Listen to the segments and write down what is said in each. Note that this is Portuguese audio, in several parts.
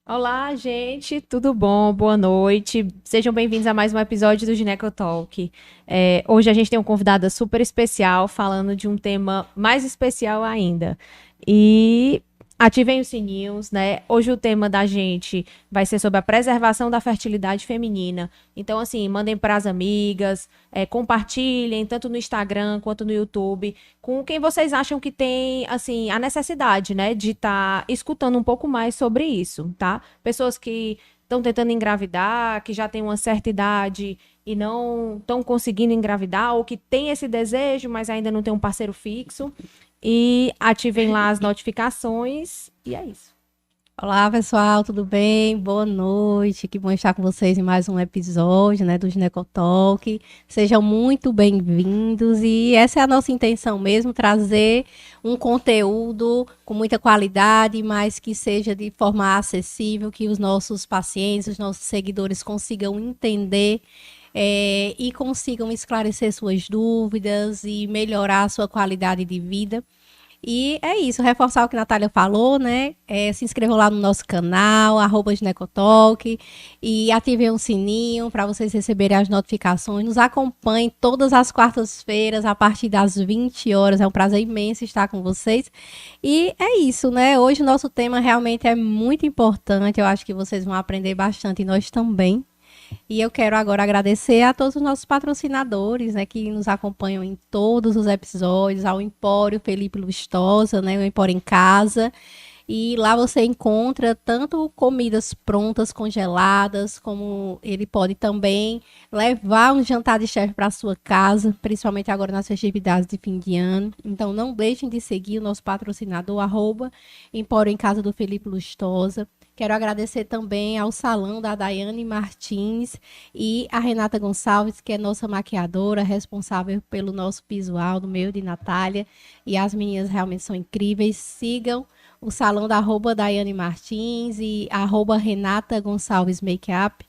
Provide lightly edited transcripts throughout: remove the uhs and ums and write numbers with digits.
Olá, gente, tudo bom? Boa noite. Sejam bem-vindos a mais um episódio do Gineco Talk. Hoje a gente tem um convidado super especial falando de um tema mais especial ainda. E ativem os sininhos, né? Hoje o tema da gente vai ser sobre a preservação da fertilidade feminina. Então, assim, mandem para as amigas, compartilhem tanto no Instagram quanto no YouTube com quem vocês acham que tem, assim, a necessidade, né, de estar escutando um pouco mais sobre isso, tá? Pessoas que estão tentando engravidar, que já têm uma certa idade e não estão conseguindo engravidar, ou que têm esse desejo, mas ainda não tem um parceiro fixo. E ativem lá as notificações, e é isso. Olá, pessoal, tudo bem? Boa noite. Que bom estar com vocês em mais um episódio, né, do Ginecotalk. Sejam muito bem-vindos e essa é a nossa intenção mesmo, trazer um conteúdo com muita qualidade, mas que seja de forma acessível, que os nossos pacientes, os nossos seguidores consigam entender e consigam esclarecer suas dúvidas e melhorar a sua qualidade de vida. E é isso, reforçar o que a Natália falou, né? Se inscrevam lá no nosso canal, @ginecotalk, e ativem o sininho para vocês receberem as notificações. Nos acompanhem todas as quartas-feiras, a partir das 20 horas. É um prazer imenso estar com vocês. E é isso, né? Hoje o nosso tema realmente é muito importante. Eu acho que vocês vão aprender bastante e nós também. E eu quero agora agradecer a todos os nossos patrocinadores, né, que nos acompanham em todos os episódios, ao Empório Felipe Lustosa, né, o Empório em Casa. E lá você encontra tanto comidas prontas, congeladas, como ele pode também levar um jantar de chefe para sua casa, principalmente agora nas festividades de fim de ano. Então não deixem de seguir o nosso patrocinador, Empório em Casa do Felipe Lustosa. Quero agradecer também ao salão da Daiane Martins e a Renata Gonçalves, que é nossa maquiadora, responsável pelo nosso visual, do meu e de Natália. E as meninas realmente são incríveis. Sigam o salão da Daiane Martins e Renata Gonçalves Makeup.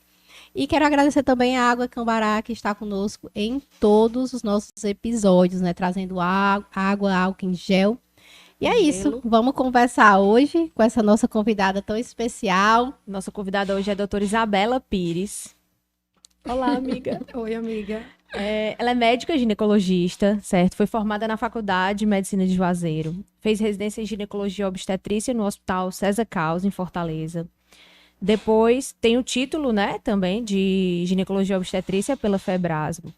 E quero agradecer também a Água Cambará, que está conosco em todos os nossos episódios, né? Trazendo água, álcool em gel. E é isso, vamos conversar hoje com essa nossa convidada tão especial. Nossa convidada hoje é a doutora Isabela Pires. Olá, amiga. Oi, amiga. Ela é médica ginecologista, certo? Foi formada na Faculdade de Medicina de Juazeiro. Fez residência em ginecologia e obstetrícia no Hospital César Caus, em Fortaleza. Depois tem o título, né, também de ginecologia e obstetrícia pela Febrasgo.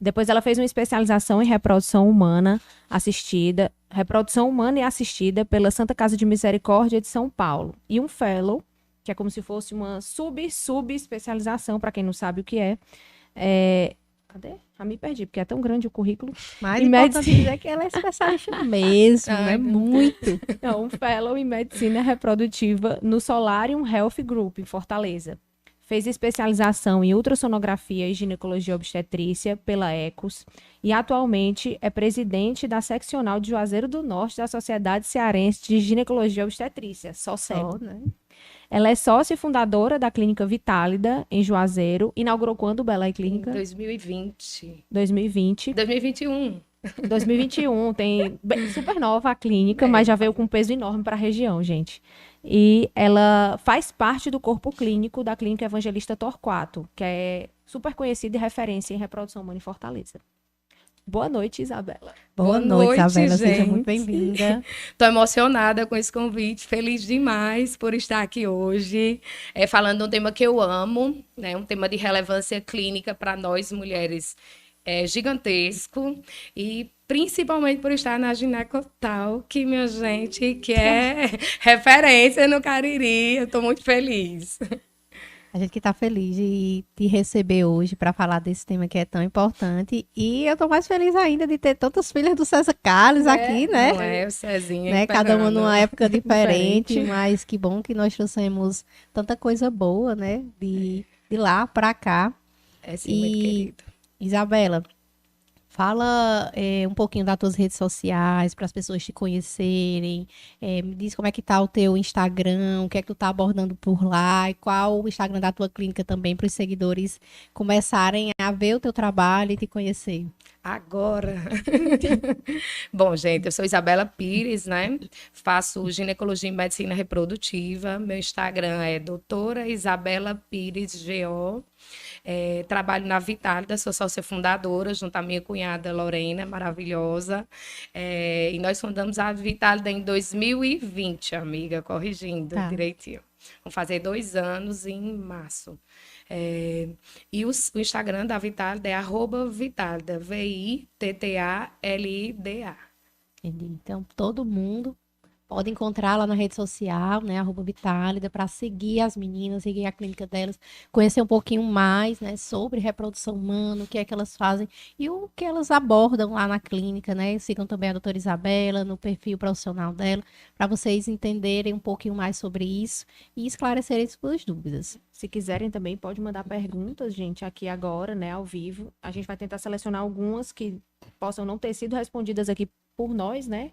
Depois ela fez uma especialização em reprodução humana e assistida pela Santa Casa de Misericórdia de São Paulo. E um fellow, que é como se fosse uma sub-especialização, para quem não sabe o que é. Cadê? Já me perdi, porque é tão grande o currículo. Mais importante dizer que ela é especialista mesmo, né? Muito. Então, um fellow em medicina reprodutiva no Solarium Health Group, em Fortaleza. Fez especialização em ultrassonografia e ginecologia obstetrícia pela ECOS e atualmente é presidente da seccional de Juazeiro do Norte da Sociedade Cearense de Ginecologia Obstetrícia, SOCEB. Né? Ela é sócia e fundadora da Clínica Vitálida, em Juazeiro. Inaugurou quando, Bela, a clínica? Em 2020. 2020. 2021. 2021, tem super nova a clínica, mas já veio com um peso enorme para a região, gente. E ela faz parte do corpo clínico da Clínica Evangelista Torquato, que é super conhecida e referência em reprodução humana em Fortaleza. Boa noite, Isabela. Boa noite, Isabela. Gente. Seja muito bem-vinda. Estou emocionada com esse convite, feliz demais por estar aqui hoje, falando de um tema que eu amo, né? Um tema de relevância clínica para nós mulheres gigantesco, e principalmente por estar na Ginecotal, que minha gente, que é referência no Cariri. Eu estou muito feliz. A gente que está feliz de te receber hoje para falar desse tema que é tão importante. E eu estou mais feliz ainda de ter tantas filhas do César Carlos aqui, né? Não é, o Cezinha. Né? Cada uma numa época diferente, mas que bom que nós trouxemos tanta coisa boa, né? De lá para cá. É sim, muito querido. Isabela, fala um pouquinho das tuas redes sociais para as pessoas te conhecerem. Me diz como é que tá o teu Instagram, o que é que tu tá abordando por lá e qual o Instagram da tua clínica também para os seguidores começarem a ver o teu trabalho e te conhecer. Agora. Bom, gente, eu sou Isabela Pires, né? Faço ginecologia e medicina reprodutiva. Meu Instagram é doutora Isabela Pires GO. Trabalho na Vitálida, sou sócia fundadora, junto à minha cunhada Lorena, maravilhosa. E nós fundamos a Vitálida em 2020, amiga, corrigindo direitinho. Vamos fazer 2 anos em março. E o Instagram da Vitálida é @Vitálida, VITTALIDA. Então, todo mundo pode encontrar lá na rede social, né, @Vitálida, para seguir as meninas, seguir a clínica delas, conhecer um pouquinho mais, né, sobre reprodução humana, o que é que elas fazem e o que elas abordam lá na clínica, né? Sigam também a doutora Isabela no perfil profissional dela, para vocês entenderem um pouquinho mais sobre isso e esclarecerem suas dúvidas. Se quiserem também, pode mandar perguntas, gente, aqui agora, né, ao vivo. A gente vai tentar selecionar algumas que possam não ter sido respondidas aqui por nós, né?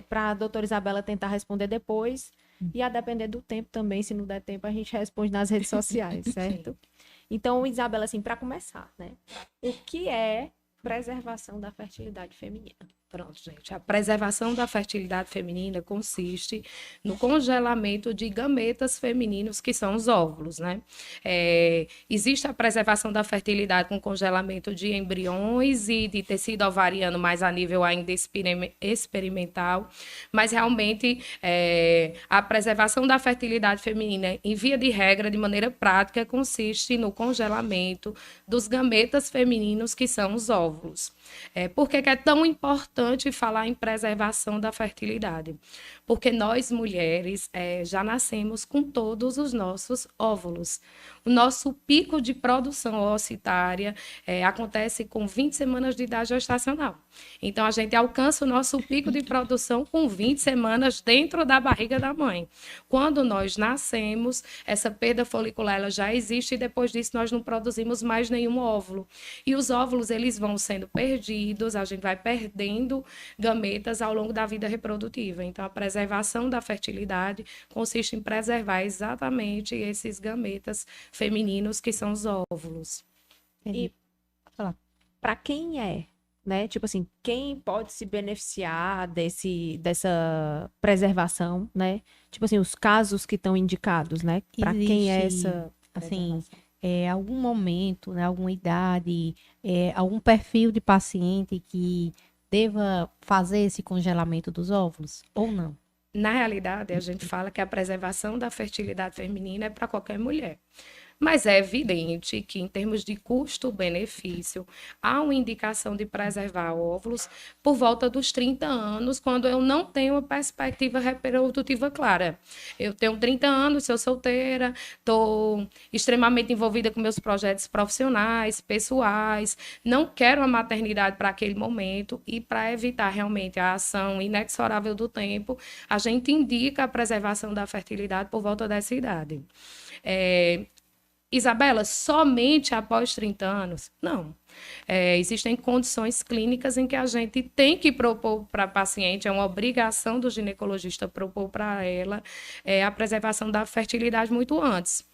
Para a doutora Isabela tentar responder depois. E a depender do tempo também, se não der tempo, a gente responde nas redes sociais, certo? Então, Isabela, assim, para começar, né? O que é preservação da fertilidade feminina? Pronto, gente. A preservação da fertilidade feminina consiste no congelamento de gametas femininos, que são os óvulos, né? Existe a preservação da fertilidade com congelamento de embriões e de tecido ovariano, mas a nível ainda experimental. Mas, realmente, a preservação da fertilidade feminina, em via de regra, de maneira prática, consiste no congelamento dos gametas femininos, que são os óvulos. Por que é tão importante falar em preservação da fertilidade? Porque nós, mulheres, já nascemos com todos os nossos óvulos. O nosso pico de produção oocitária acontece com 20 semanas de idade gestacional. Então, a gente alcança o nosso pico de produção com 20 semanas dentro da barriga da mãe. Quando nós nascemos, essa perda folicular ela já existe e depois disso nós não produzimos mais nenhum óvulo. E os óvulos eles vão sendo perdidos, a gente vai perdendo gametas ao longo da vida reprodutiva. Então, a preservação da fertilidade consiste em preservar exatamente esses gametas femininos, que são os óvulos. E para quem né? Tipo assim, quem pode se beneficiar dessa preservação, né? Tipo assim, os casos que estão indicados, né? Para quem é essa assim, algum momento, né, alguma idade, algum perfil de paciente que deva fazer esse congelamento dos óvulos ou não? Na realidade, a gente fala que a preservação da fertilidade feminina é para qualquer mulher. Mas é evidente que, em termos de custo-benefício, há uma indicação de preservar óvulos por volta dos 30 anos, quando eu não tenho uma perspectiva reprodutiva clara. Eu tenho 30 anos, sou solteira, estou extremamente envolvida com meus projetos profissionais, pessoais, não quero a maternidade para aquele momento e, para evitar realmente a ação inexorável do tempo, a gente indica a preservação da fertilidade por volta dessa idade. Isabela, somente após 30 anos? Não. Existem condições clínicas em que a gente tem que propor para a paciente, é uma obrigação do ginecologista propor para ela a preservação da fertilidade muito antes.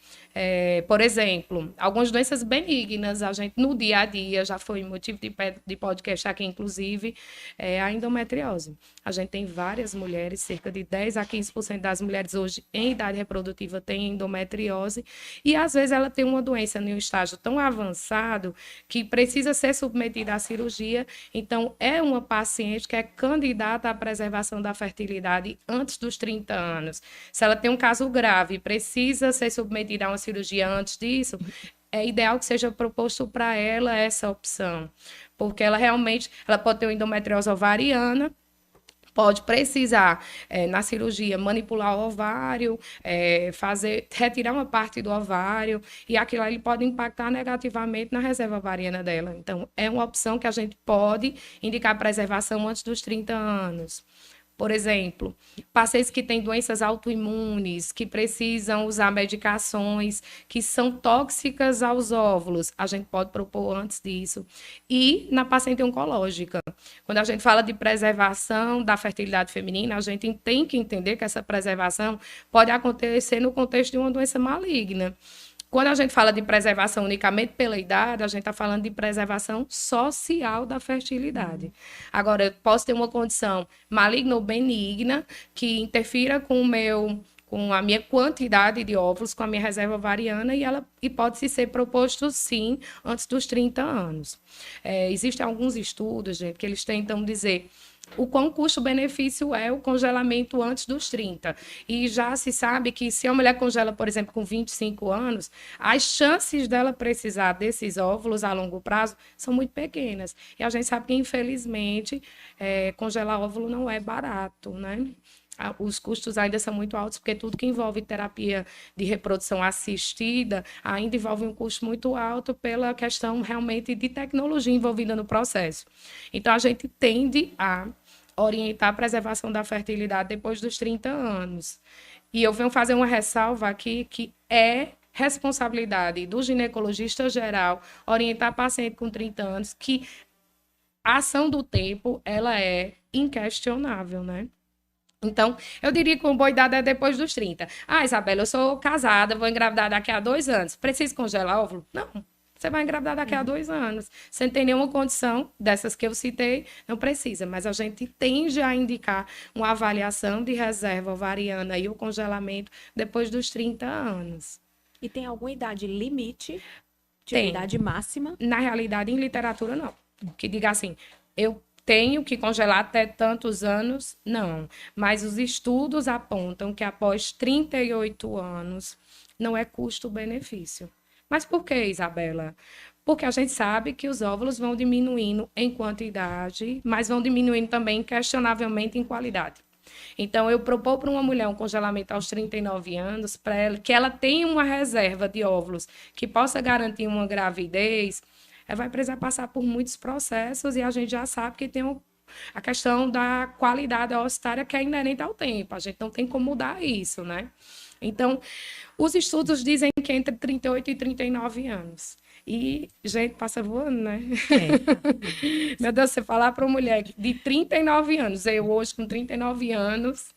Por exemplo, algumas doenças benignas, a gente no dia a dia, já foi motivo de podcast aqui, inclusive, a endometriose. A gente tem várias mulheres, cerca de 10 a 15% das mulheres hoje em idade reprodutiva têm endometriose, e às vezes ela tem uma doença em um estágio tão avançado que precisa ser submetida à cirurgia. Então, é uma paciente que é candidata à preservação da fertilidade antes dos 30 anos. Se ela tem um caso grave e precisa ser submetida a uma cirurgia antes disso, é ideal que seja proposto para ela essa opção, porque ela realmente pode ter uma endometriose ovariana, pode precisar, na cirurgia, manipular o ovário, retirar uma parte do ovário, e aquilo ali pode impactar negativamente na reserva ovariana dela. Então, é uma opção que a gente pode indicar preservação antes dos 30 anos. Por exemplo, pacientes que têm doenças autoimunes, que precisam usar medicações que são tóxicas aos óvulos, a gente pode propor antes disso. E na paciente oncológica, quando a gente fala de preservação da fertilidade feminina, a gente tem que entender que essa preservação pode acontecer no contexto de uma doença maligna. Quando a gente fala de preservação unicamente pela idade, a gente está falando de preservação social da fertilidade. Agora, eu posso ter uma condição maligna ou benigna que interfira com a minha quantidade de óvulos, com a minha reserva ovariana, e pode ser proposto, sim, antes dos 30 anos. Existem alguns estudos, gente, que eles tentam dizer o quão custo-benefício é o congelamento antes dos 30. E já se sabe que se a mulher congela, por exemplo, com 25 anos, as chances dela precisar desses óvulos a longo prazo são muito pequenas. E a gente sabe que, infelizmente, congelar óvulo não é barato, né? Os custos ainda são muito altos, porque tudo que envolve terapia de reprodução assistida ainda envolve um custo muito alto pela questão realmente de tecnologia envolvida no processo. Então, a gente tende a orientar a preservação da fertilidade depois dos 30 anos. E eu venho fazer uma ressalva aqui que é responsabilidade do ginecologista geral orientar paciente com 30 anos que a ação do tempo, ela é inquestionável, né? Então, eu diria que uma boa idade é depois dos 30. Ah, Isabela, eu sou casada, vou engravidar daqui a 2 anos. Preciso congelar óvulo? Não, você vai engravidar daqui a 2 anos. Você não tem nenhuma condição dessas que eu citei, não precisa. Mas a gente tende a indicar uma avaliação de reserva ovariana e o congelamento depois dos 30 anos. E tem alguma idade limite? Tem. Idade máxima? Na realidade, em literatura, não. Que diga assim, eu tenho que congelar até tantos anos? Não. Mas os estudos apontam que após 38 anos não é custo-benefício. Mas por que, Isabela? Porque a gente sabe que os óvulos vão diminuindo em quantidade, mas vão diminuindo também, questionavelmente, em qualidade. Então, eu propor para uma mulher um congelamento aos 39 anos, para ela, que ela tenha uma reserva de óvulos que possa garantir uma gravidez, vai precisar passar por muitos processos e a gente já sabe que tem a questão da qualidade oocitária que é inerente ao tempo. A gente não tem como mudar isso, né? Então, os estudos dizem que entre 38 e 39 anos. E, gente, passa voando, né? Meu Deus, você falar para uma mulher de 39 anos, eu hoje com 39 anos,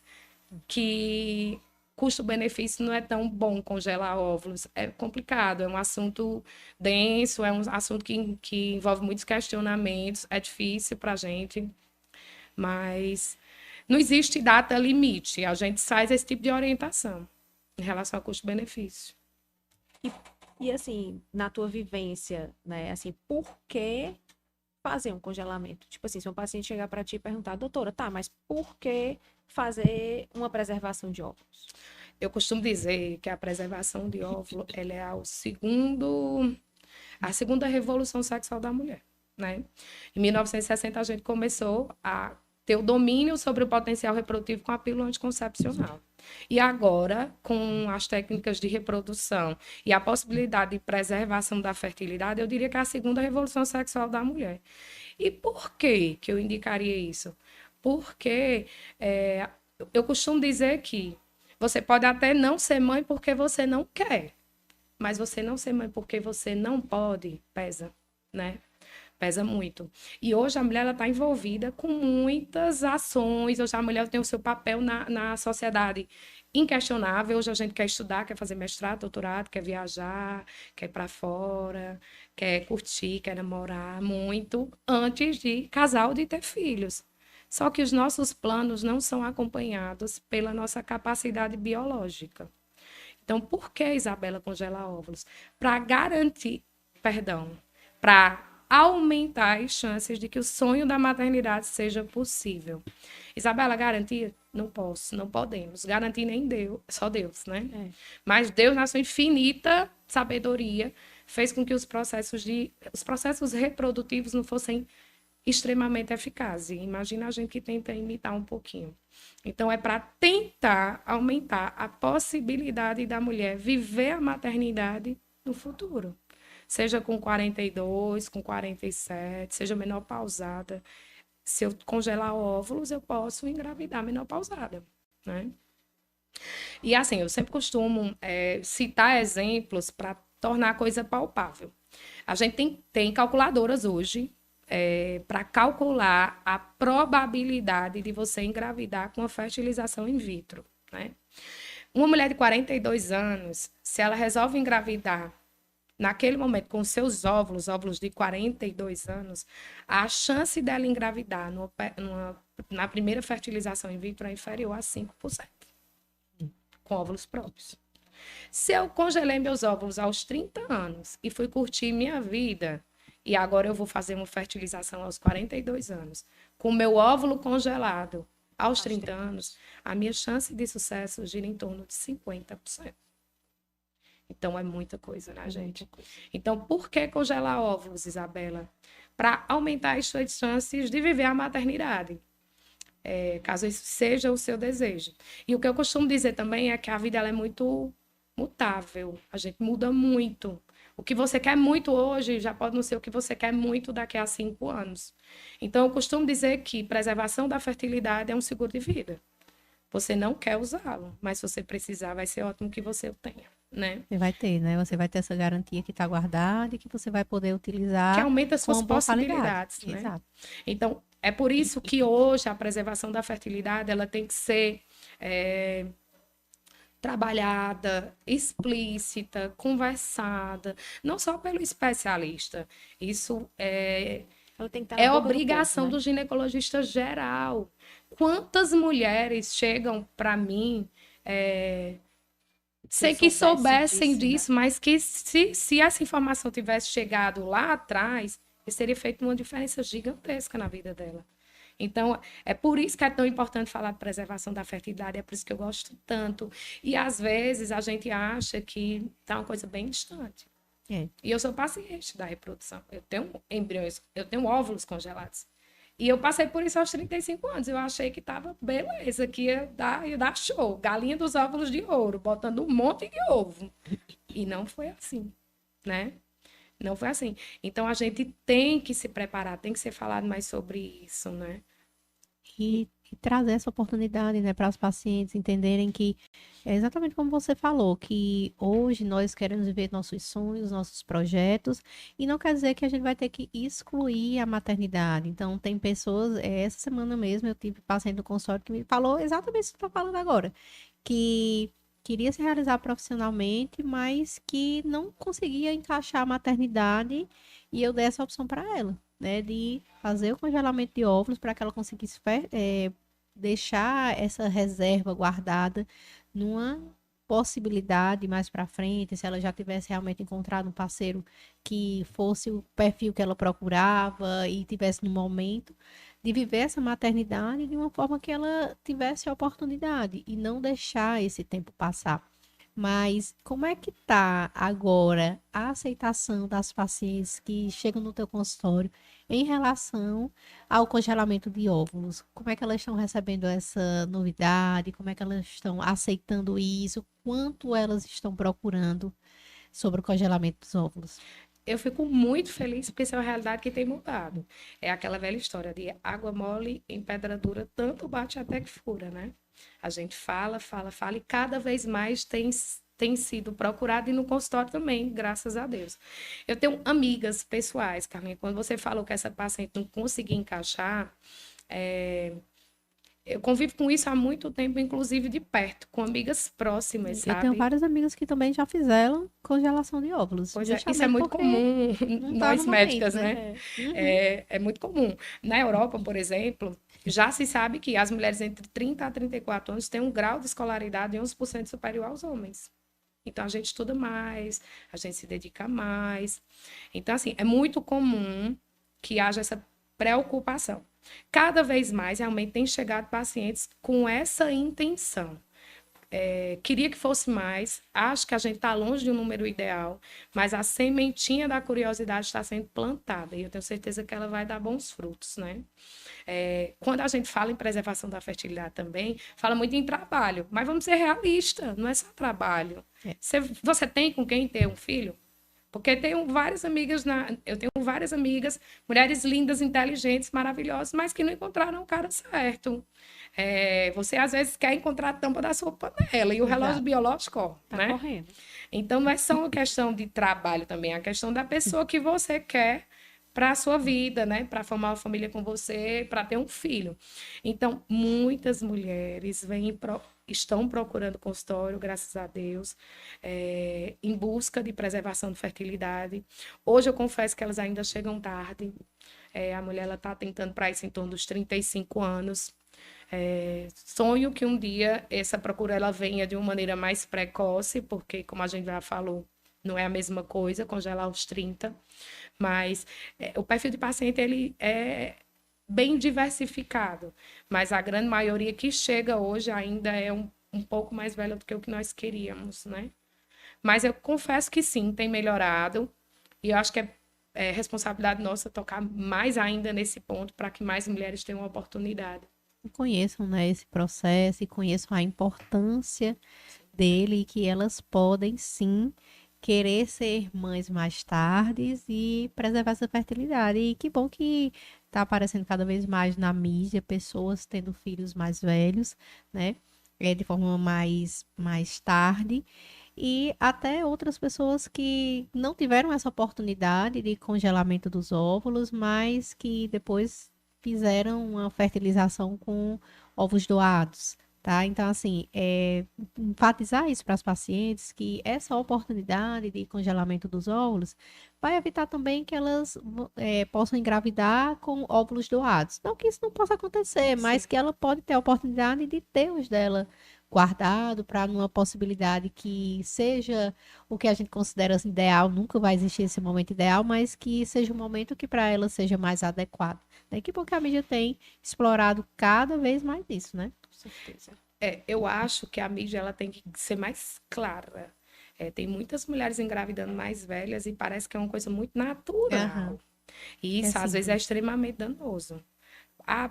que custo-benefício não é tão bom congelar óvulos. É complicado, é um assunto denso, é um assunto que envolve muitos questionamentos, é difícil para a gente, mas não existe data limite. A gente faz esse tipo de orientação em relação ao custo-benefício. E assim, na tua vivência, né, assim, por que fazer um congelamento? Tipo assim, se um paciente chegar para ti e perguntar, doutora, tá, mas por que fazer uma preservação de óvulos? Eu costumo dizer que a preservação de óvulo, ela é a segunda revolução sexual da mulher, né? Em 1960, a gente começou a ter o domínio sobre o potencial reprodutivo com a pílula anticoncepcional. E agora, com as técnicas de reprodução e a possibilidade de preservação da fertilidade, eu diria que é a segunda revolução sexual da mulher. E por que eu indicaria isso? Porque eu costumo dizer que você pode até não ser mãe porque você não quer, mas você não ser mãe porque você não pode, pesa, né? Pesa muito. E hoje a mulher está envolvida com muitas ações. Hoje a mulher tem o seu papel na sociedade inquestionável. Hoje a gente quer estudar, quer fazer mestrado, doutorado, quer viajar, quer ir para fora, quer curtir, quer namorar muito antes de casar ou de ter filhos. Só que os nossos planos não são acompanhados pela nossa capacidade biológica. Então, por que, Isabela, congelar óvulos? Para garantir, para aumentar as chances de que o sonho da maternidade seja possível. Isabela, garantir? Não posso, não podemos. Garantir nem Deus, só Deus, né? Mas Deus, na sua infinita sabedoria, fez com que os processos reprodutivos não fossem extremamente eficazes. Imagina a gente que tenta imitar um pouquinho. Então, é para tentar aumentar a possibilidade da mulher viver a maternidade no futuro. Seja com 42, com 47, seja menopausada. Se eu congelar óvulos, eu posso engravidar menopausada, né? E assim, eu sempre costumo citar exemplos para tornar a coisa palpável. A gente tem calculadoras hoje para calcular a probabilidade de você engravidar com a fertilização in vitro, né? Uma mulher de 42 anos, se ela resolve engravidar naquele momento com seus óvulos de 42 anos, a chance dela engravidar na primeira fertilização in vitro é inferior a 5%, com óvulos próprios. Se eu congelei meus óvulos aos 30 anos e fui curtir minha vida, e agora eu vou fazer uma fertilização aos 42 anos, com meu óvulo congelado aos 30 anos, a minha chance de sucesso gira em torno de 50%. Então, é muita coisa, né, gente? Então, por que congelar óvulos, Isabela? Para aumentar as suas chances de viver a maternidade, caso isso seja o seu desejo. E o que eu costumo dizer também é que a vida ela é muito mutável, a gente muda muito. O que você quer muito hoje já pode não ser o que você quer muito daqui a 5 anos. Então, eu costumo dizer que preservação da fertilidade é um seguro de vida. Você não quer usá-lo, mas se você precisar, vai ser ótimo que você o tenha, né? Você vai ter, né? Você vai ter essa garantia que está guardada e que você vai poder utilizar. Que aumenta as suas com boa possibilidades, qualidade. né? Exato. Então, é por isso que hoje a preservação da fertilidade ela tem que ser trabalhada, explícita, conversada, não só pelo especialista. Isso Ela tem que estar na é boca do obrigação povo, né? do ginecologista geral. Quantas mulheres chegam para mim sem que soubessem disso, mas que se essa informação tivesse chegado lá atrás, isso teria feito uma diferença gigantesca na vida dela. Então, é por isso que é tão importante falar de preservação da fertilidade, é por isso que eu gosto tanto. E, às vezes, a gente acha que está uma coisa bem distante. É. E eu sou paciente da reprodução. Eu tenho embriões, eu tenho óvulos congelados. E eu passei por isso aos 35 anos. Eu achei que estava beleza, que ia dar show. Galinha dos óvulos de ouro, botando um monte de ovo. E não foi assim, né? Não foi assim. Então, a gente tem que se preparar, tem que ser falado mais sobre isso, né? E trazer essa oportunidade, né, para os pacientes entenderem que é exatamente como você falou, que hoje nós queremos viver nossos sonhos, nossos projetos, e não quer dizer que a gente vai ter que excluir a maternidade. Então, tem pessoas, essa semana mesmo eu tive paciente do consultório que me falou exatamente isso que você está falando agora, que queria se realizar profissionalmente, mas que não conseguia encaixar a maternidade, e eu dei essa opção para ela, né, de fazer o congelamento de óvulos para que ela conseguisse deixar essa reserva guardada numa possibilidade mais para frente, se ela já tivesse realmente encontrado um parceiro que fosse o perfil que ela procurava e tivesse no momento de viver essa maternidade de uma forma que ela tivesse a oportunidade e não deixar esse tempo passar. Mas como é que tá agora a aceitação das pacientes que chegam no teu consultório em relação ao congelamento de óvulos? Como é que elas estão recebendo essa novidade? Como é que elas estão aceitando isso? Quanto elas estão procurando sobre o congelamento dos óvulos? Eu fico muito feliz porque isso é uma realidade que tem mudado. É aquela velha história de água mole em pedra dura, tanto bate até que fura, né? A gente fala e cada vez mais tem sido procurado e no consultório também, graças a Deus. Eu tenho amigas pessoais, Carlinhos, quando você falou que essa paciente não conseguia encaixar, eu convivo com isso há muito tempo, inclusive de perto, com amigas próximas, sabe? Eu tenho várias amigas que também já fizeram congelação de óvulos. Pois é, isso é muito comum, nós médicas, né? É muito comum. Na Europa, por exemplo, já se sabe que as mulheres entre 30 a 34 anos têm um grau de escolaridade 11% superior aos homens. Então, a gente estuda mais, a gente se dedica mais. Então, assim, é muito comum que haja essa preocupação. Cada vez mais, realmente, tem chegado pacientes com essa intenção. Queria que fosse mais, acho que a gente está longe de um número ideal, mas a sementinha da curiosidade está sendo plantada e eu tenho certeza que ela vai dar bons frutos, né? Quando a gente fala em preservação da fertilidade também, fala muito em trabalho, mas vamos ser realistas, não é só trabalho. Você tem com quem ter um filho? Porque eu tenho várias amigas, mulheres lindas, inteligentes, maravilhosas, mas que não encontraram o cara certo. Você, às vezes, quer encontrar a tampa da sua panela e o relógio biológico, né? Tá correndo. Então, não é só uma questão de trabalho também, é a questão da pessoa que você quer para a sua vida, né? Para formar uma família com você, para ter um filho. Então, muitas mulheres vêm estão procurando consultório, graças a Deus, em busca de preservação de fertilidade. Hoje eu confesso que elas ainda chegam tarde. A mulher está tentando para isso em torno dos 35 anos. Sonho que um dia essa procura ela venha de uma maneira mais precoce, porque, como a gente já falou, não é a mesma coisa congelar aos 30, mas o perfil de paciente ele é bem diversificado, mas a grande maioria que chega hoje ainda é um pouco mais velha do que o que nós queríamos, né? Mas eu confesso que sim, tem melhorado, e eu acho que é responsabilidade nossa tocar mais ainda nesse ponto para que mais mulheres tenham oportunidade. Conheçam, né, esse processo e conheçam a importância dele e que elas podem sim querer ser mães mais tardes e preservar essa fertilidade. E que bom que está aparecendo cada vez mais na mídia pessoas tendo filhos mais velhos, né, de forma mais tarde. E até outras pessoas que não tiveram essa oportunidade de congelamento dos óvulos, mas que depois fizeram uma fertilização com ovos doados, tá? Então, assim, enfatizar isso para as pacientes, que essa oportunidade de congelamento dos óvulos vai evitar também que elas possam engravidar com óvulos doados. Não que isso não possa acontecer, mas que ela pode ter a oportunidade de ter os dela guardado para numa possibilidade que seja o que a gente considera ideal, nunca vai existir esse momento ideal, mas que seja um momento que para ela seja mais adequado. Né? Que bom que a mídia tem explorado cada vez mais isso, né? Com certeza. Eu acho que a mídia ela tem que ser mais clara. Tem muitas mulheres engravidando mais velhas e parece que é uma coisa muito natural. E isso, às vezes, é extremamente danoso.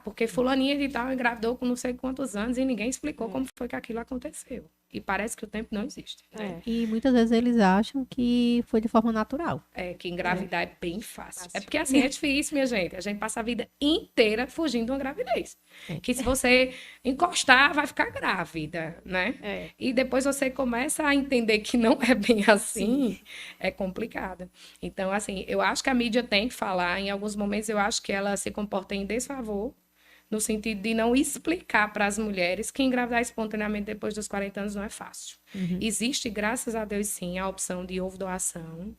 Porque fulaninha de tal engravidou com não sei quantos anos e ninguém explicou como foi que aquilo aconteceu. E parece que o tempo não existe. Né? E muitas vezes eles acham que foi de forma natural. Que engravidar é bem fácil. Porque assim, é difícil, minha gente. A gente passa a vida inteira fugindo de uma gravidez. Que se você encostar, vai ficar grávida, né? E depois você começa a entender que não é bem assim, é complicado. Então, assim, eu acho que a mídia tem que falar. Em alguns momentos, eu acho que ela se comporta em desfavor, no sentido de não explicar para as mulheres que engravidar espontaneamente depois dos 40 anos não é fácil. Existe, graças a Deus, sim, a opção de ovo doação.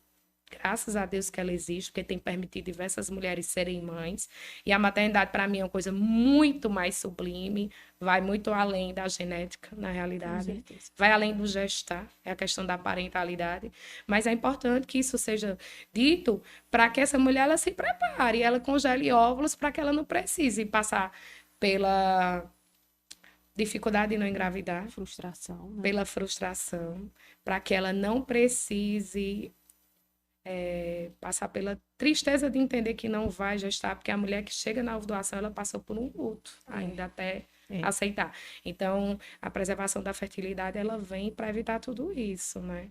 Graças a Deus que ela existe, porque tem permitido diversas mulheres serem mães. E a maternidade, para mim, é uma coisa muito mais sublime, vai muito além da genética, na realidade. Vai além do gestar, é a questão da parentalidade. Mas é importante que isso seja dito para que essa mulher ela se prepare, ela congele óvulos para que ela não precise passar pela dificuldade de não engravidar. Frustração. Né? Pela frustração, para que ela não precise passar pela tristeza de entender que não vai gestar, porque a mulher que chega na ovulação, ela passou por um luto, ainda até aceitar. Então, a preservação da fertilidade, ela vem para evitar tudo isso, né?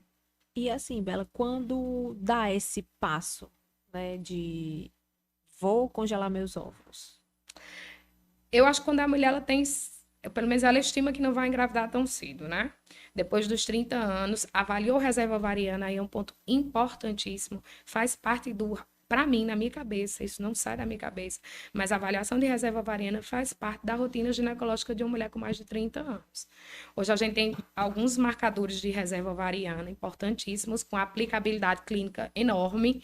E assim, Bela, quando dá esse passo, né, de vou congelar meus óvulos? Eu acho que quando a mulher, ela tem... Pelo menos ela estima que não vai engravidar tão cedo, né? Depois dos 30 anos, avaliou reserva ovariana, aí é um ponto importantíssimo, faz parte do... Para mim, na minha cabeça, isso não sai da minha cabeça, mas a avaliação de reserva ovariana faz parte da rotina ginecológica de uma mulher com mais de 30 anos. Hoje a gente tem alguns marcadores de reserva ovariana importantíssimos, com aplicabilidade clínica enorme.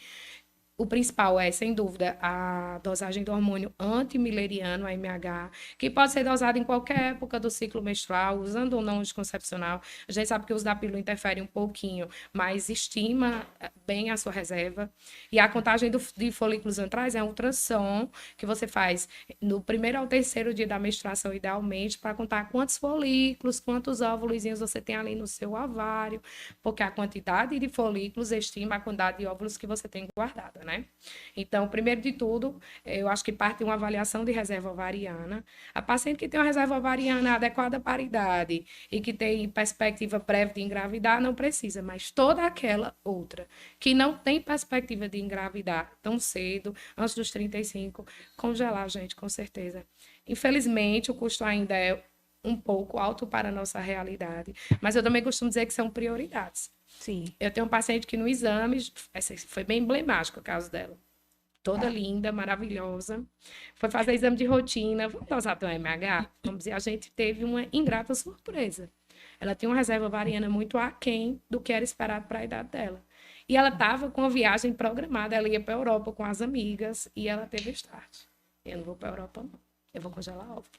O principal é, sem dúvida, a dosagem do hormônio antimileriano, AMH, que pode ser dosado em qualquer época do ciclo menstrual, usando ou não anticoncepcional. A gente sabe que o uso da pílula interfere um pouquinho, mas estima bem a sua reserva. E a contagem de folículos antrais é um ultrassom que você faz no primeiro ao terceiro dia da menstruação, idealmente, para contar quantos folículos, quantos óvulos você tem ali no seu ovário, porque a quantidade de folículos estima a quantidade de óvulos que você tem guardado, né? Então, primeiro de tudo, eu acho que parte de uma avaliação de reserva ovariana. A paciente que tem uma reserva ovariana adequada para a idade e que tem perspectiva prévia de engravidar, não precisa, mas toda aquela outra que não tem perspectiva de engravidar tão cedo, antes dos 35, congelar, gente, com certeza. Infelizmente, o custo ainda é um pouco alto para a nossa realidade, mas eu também costumo dizer que são prioridades. Sim. Eu tenho um paciente que no exame, foi bem emblemático o caso dela. toda linda, maravilhosa. Foi fazer exame de rotina. Vamos dosar teu MH? Vamos dizer, a gente teve uma ingrata surpresa. Ela tinha uma reserva ovariana muito aquém do que era esperado para a idade dela. E ela estava com a viagem programada, ela ia para a Europa com as amigas e ela teve start. Eu não vou para a Europa, não. Eu vou congelar óvulo.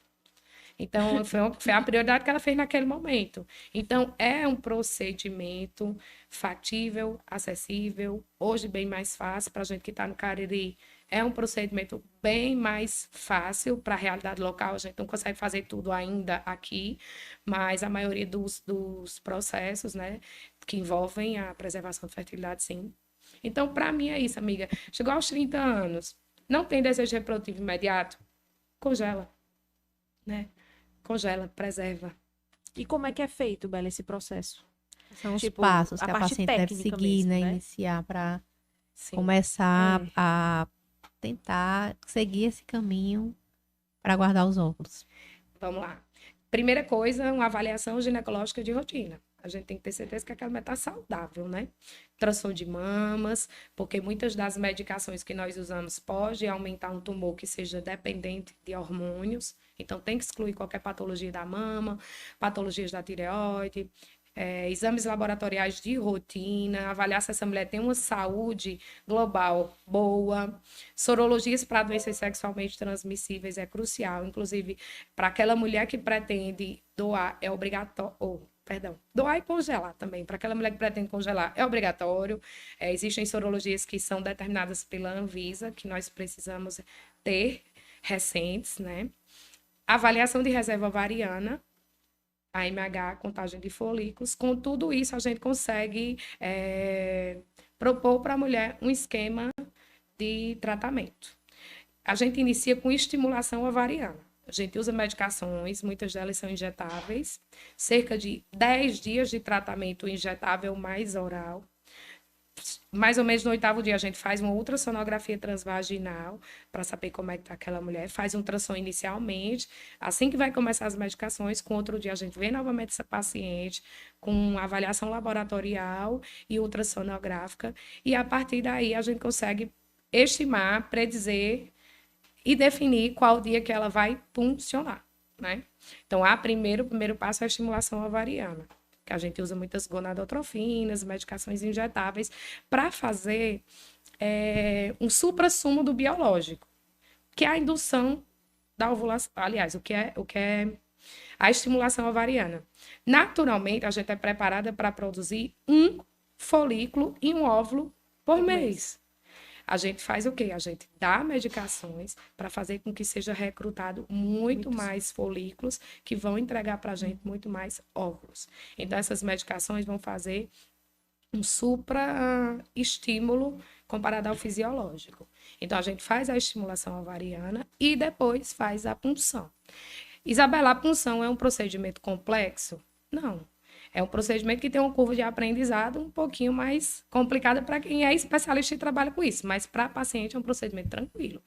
Então, foi a prioridade que ela fez naquele momento. Então, é um procedimento factível, acessível, hoje bem mais fácil para a gente que está no Cariri. É um procedimento bem mais fácil para a realidade local. A gente não consegue fazer tudo ainda aqui, mas a maioria dos processos, né, que envolvem a preservação da fertilidade, sim. Então, para mim é isso, amiga. Chegou aos 30 anos, não tem desejo reprodutivo imediato, congela, né? Congela, preserva. E como é que é feito, Bela, esse processo? São os Tipo, passos a que a parte paciente deve técnica seguir, mesmo, né? né? Iniciar para Sim. começar a tentar seguir esse caminho para guardar os óvulos. Vamos lá. Primeira coisa, uma avaliação ginecológica de rotina. A gente tem que ter certeza que aquela mulher está saudável, né? Ultrassom de mamas, porque muitas das medicações que nós usamos pode aumentar um tumor que seja dependente de hormônios. Então, tem que excluir qualquer patologia da mama, patologias da tireoide, exames laboratoriais de rotina, avaliar se essa mulher tem uma saúde global boa. Sorologias para doenças sexualmente transmissíveis é crucial, inclusive para aquela mulher que pretende doar, é obrigatório. Doar e congelar também. Para aquela mulher que pretende congelar, é obrigatório. Existem sorologias que são determinadas pela Anvisa, que nós precisamos ter recentes, né? Avaliação de reserva ovariana, AMH, contagem de folículos. Com tudo isso, a gente consegue propor para a mulher um esquema de tratamento. A gente inicia com estimulação ovariana. A gente usa medicações, muitas delas são injetáveis, cerca de 10 dias de tratamento injetável mais oral. Mais ou menos no 8º dia, a gente faz uma ultrassonografia transvaginal para saber como é que está aquela mulher. Faz um ultrassom inicialmente. Assim que vai começar as medicações, com outro dia a gente vê novamente essa paciente com avaliação laboratorial e ultrassonográfica. E a partir daí a gente consegue estimar, predizer e definir qual dia que ela vai funcionar, né? Então, o primeiro passo é a estimulação ovariana, que a gente usa muitas gonadotrofinas, medicações injetáveis, para fazer um suprassumo do biológico, que é a indução da ovulação. Aliás, o que é a estimulação ovariana. Naturalmente, a gente é preparada para produzir um folículo e um óvulo por mês. A gente faz o quê? A gente dá medicações para fazer com que seja recrutado muito mais folículos que vão entregar para a gente muito mais óvulos. Então, essas medicações vão fazer um supra-estímulo comparado ao fisiológico. Então, a gente faz a estimulação ovariana e depois faz a punção. Isabela, a punção é um procedimento complexo? Não. É um procedimento que tem uma curva de aprendizado um pouquinho mais complicada para quem é especialista e trabalha com isso, mas para a paciente é um procedimento tranquilo.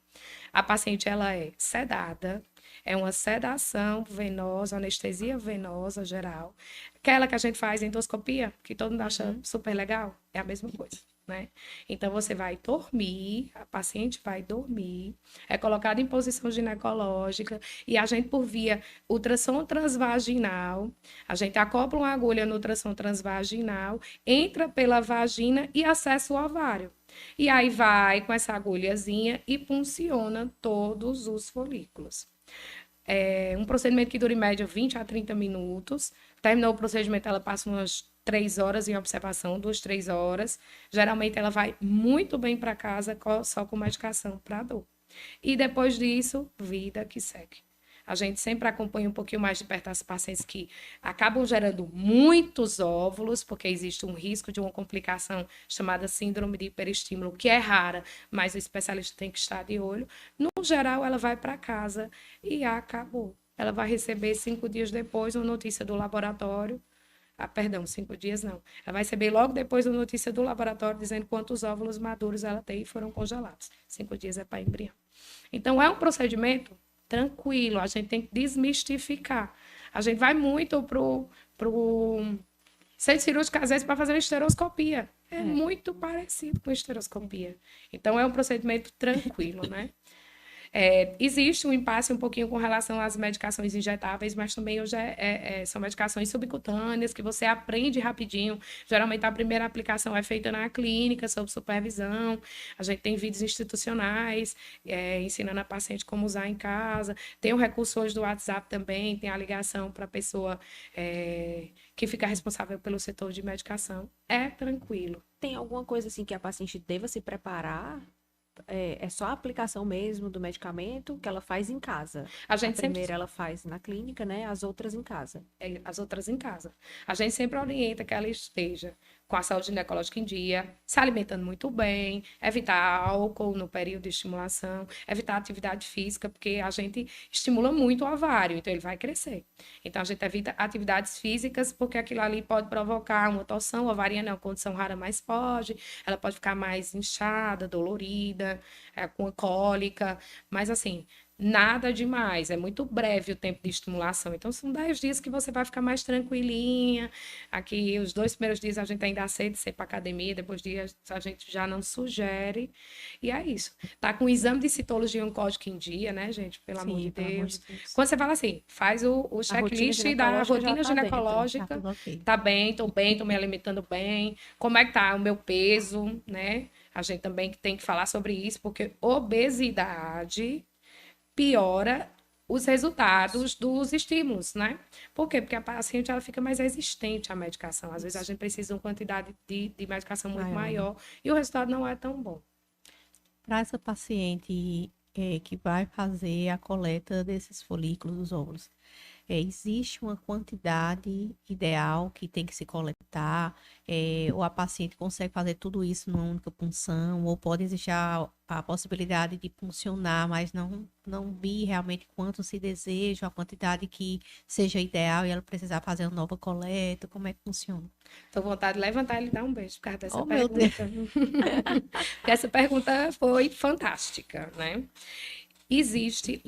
A paciente ela é sedada, é uma sedação venosa, anestesia venosa geral. Aquela que a gente faz endoscopia, que todo mundo acha super legal, é a mesma coisa, né? Então, você vai dormir, a paciente vai dormir, é colocada em posição ginecológica e a gente, por via ultrassom transvaginal, a gente acopla uma agulha no ultrassom transvaginal, entra pela vagina e acessa o ovário. E aí vai com essa agulhazinha e punciona todos os folículos. É um procedimento que dura em média 20 a 30 minutos. Terminou o procedimento, ela passa umas 3 horas em observação, 2, 3 horas. Geralmente ela vai muito bem para casa só com medicação para dor. E depois disso, vida que segue. A gente sempre acompanha um pouquinho mais de perto as pacientes que acabam gerando muitos óvulos, porque existe um risco de uma complicação chamada síndrome de hiperestímulo, que é rara, mas o especialista tem que estar de olho. No geral, ela vai para casa e acabou. Ela vai receber 5 dias depois uma notícia do laboratório. 5 dias não. Ela vai receber logo depois a notícia do laboratório dizendo quantos óvulos maduros ela tem e foram congelados. 5 dias é para embrião. Então, é um procedimento tranquilo, a gente tem que desmistificar. A gente vai muito pro centro cirúrgico, às vezes, para fazer uma esteroscopia. É muito parecido com esteroscopia. Então, é um procedimento tranquilo, né? Existe um impasse um pouquinho com relação às medicações injetáveis, mas também hoje são medicações subcutâneas que você aprende rapidinho. Geralmente a primeira aplicação é feita na clínica, sob supervisão. A gente tem vídeos institucionais ensinando a paciente como usar em casa. Tem o recurso hoje do WhatsApp também, tem a ligação para a pessoa que fica responsável pelo setor de medicação. É tranquilo. Tem alguma coisa assim que a paciente deva se preparar? É só a aplicação mesmo do medicamento que ela faz em casa. A gente primeira ela faz na clínica, né? As outras em casa. As outras em casa. A gente sempre orienta que ela esteja com a saúde ginecológica em dia, se alimentando muito bem, evitar álcool no período de estimulação, evitar atividade física, porque a gente estimula muito o ovário, então ele vai crescer. Então a gente evita atividades físicas, porque aquilo ali pode provocar uma torção ovariana, é uma condição rara, mas pode. Ela pode ficar mais inchada, dolorida, com cólica, mas assim, nada demais, é muito breve o tempo de estimulação. Então, são 10 dias que você vai ficar mais tranquilinha. Aqui, os 2 primeiros dias a gente ainda aceita ser para academia, depois dias a gente já não sugere. E é isso. Tá com o exame de citologia oncótica em dia, né, gente? Pelo amor de Deus. Quando você fala assim, faz o checklist da rotina ginecológica. Tá bem, tô me alimentando bem. Como é que tá o meu peso, né? A gente também tem que falar sobre isso, porque obesidade piora os resultados dos estímulos, né? Por quê? Porque a paciente ela fica mais resistente à medicação. Às vezes a gente precisa de uma quantidade de medicação muito maior e o resultado não é tão bom. Para essa paciente que vai fazer a coleta desses folículos dos óvulos, existe uma quantidade ideal que tem que se coletar, ou a paciente consegue fazer tudo isso numa única punção, ou pode existir a possibilidade de puncionar, mas não vir realmente quanto se deseja, a quantidade que seja ideal e ela precisar fazer uma nova coleta, como é que funciona? Estou com vontade de levantar e lhe dar um beijo por causa dessa Meu Deus. pergunta. Essa pergunta foi fantástica, né? Existe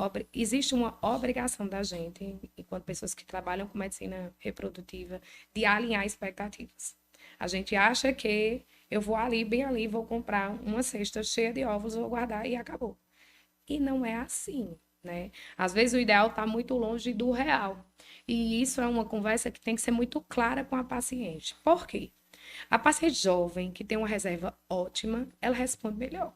uma obrigação da gente, enquanto pessoas que trabalham com medicina reprodutiva, de alinhar expectativas. A gente acha que eu vou ali, bem ali, vou comprar uma cesta cheia de ovos, vou guardar e acabou. E não é assim, né? Às vezes o ideal está muito longe do real. E isso é uma conversa que tem que ser muito clara com a paciente. Por quê? A paciente jovem, que tem uma reserva ótima, ela responde melhor.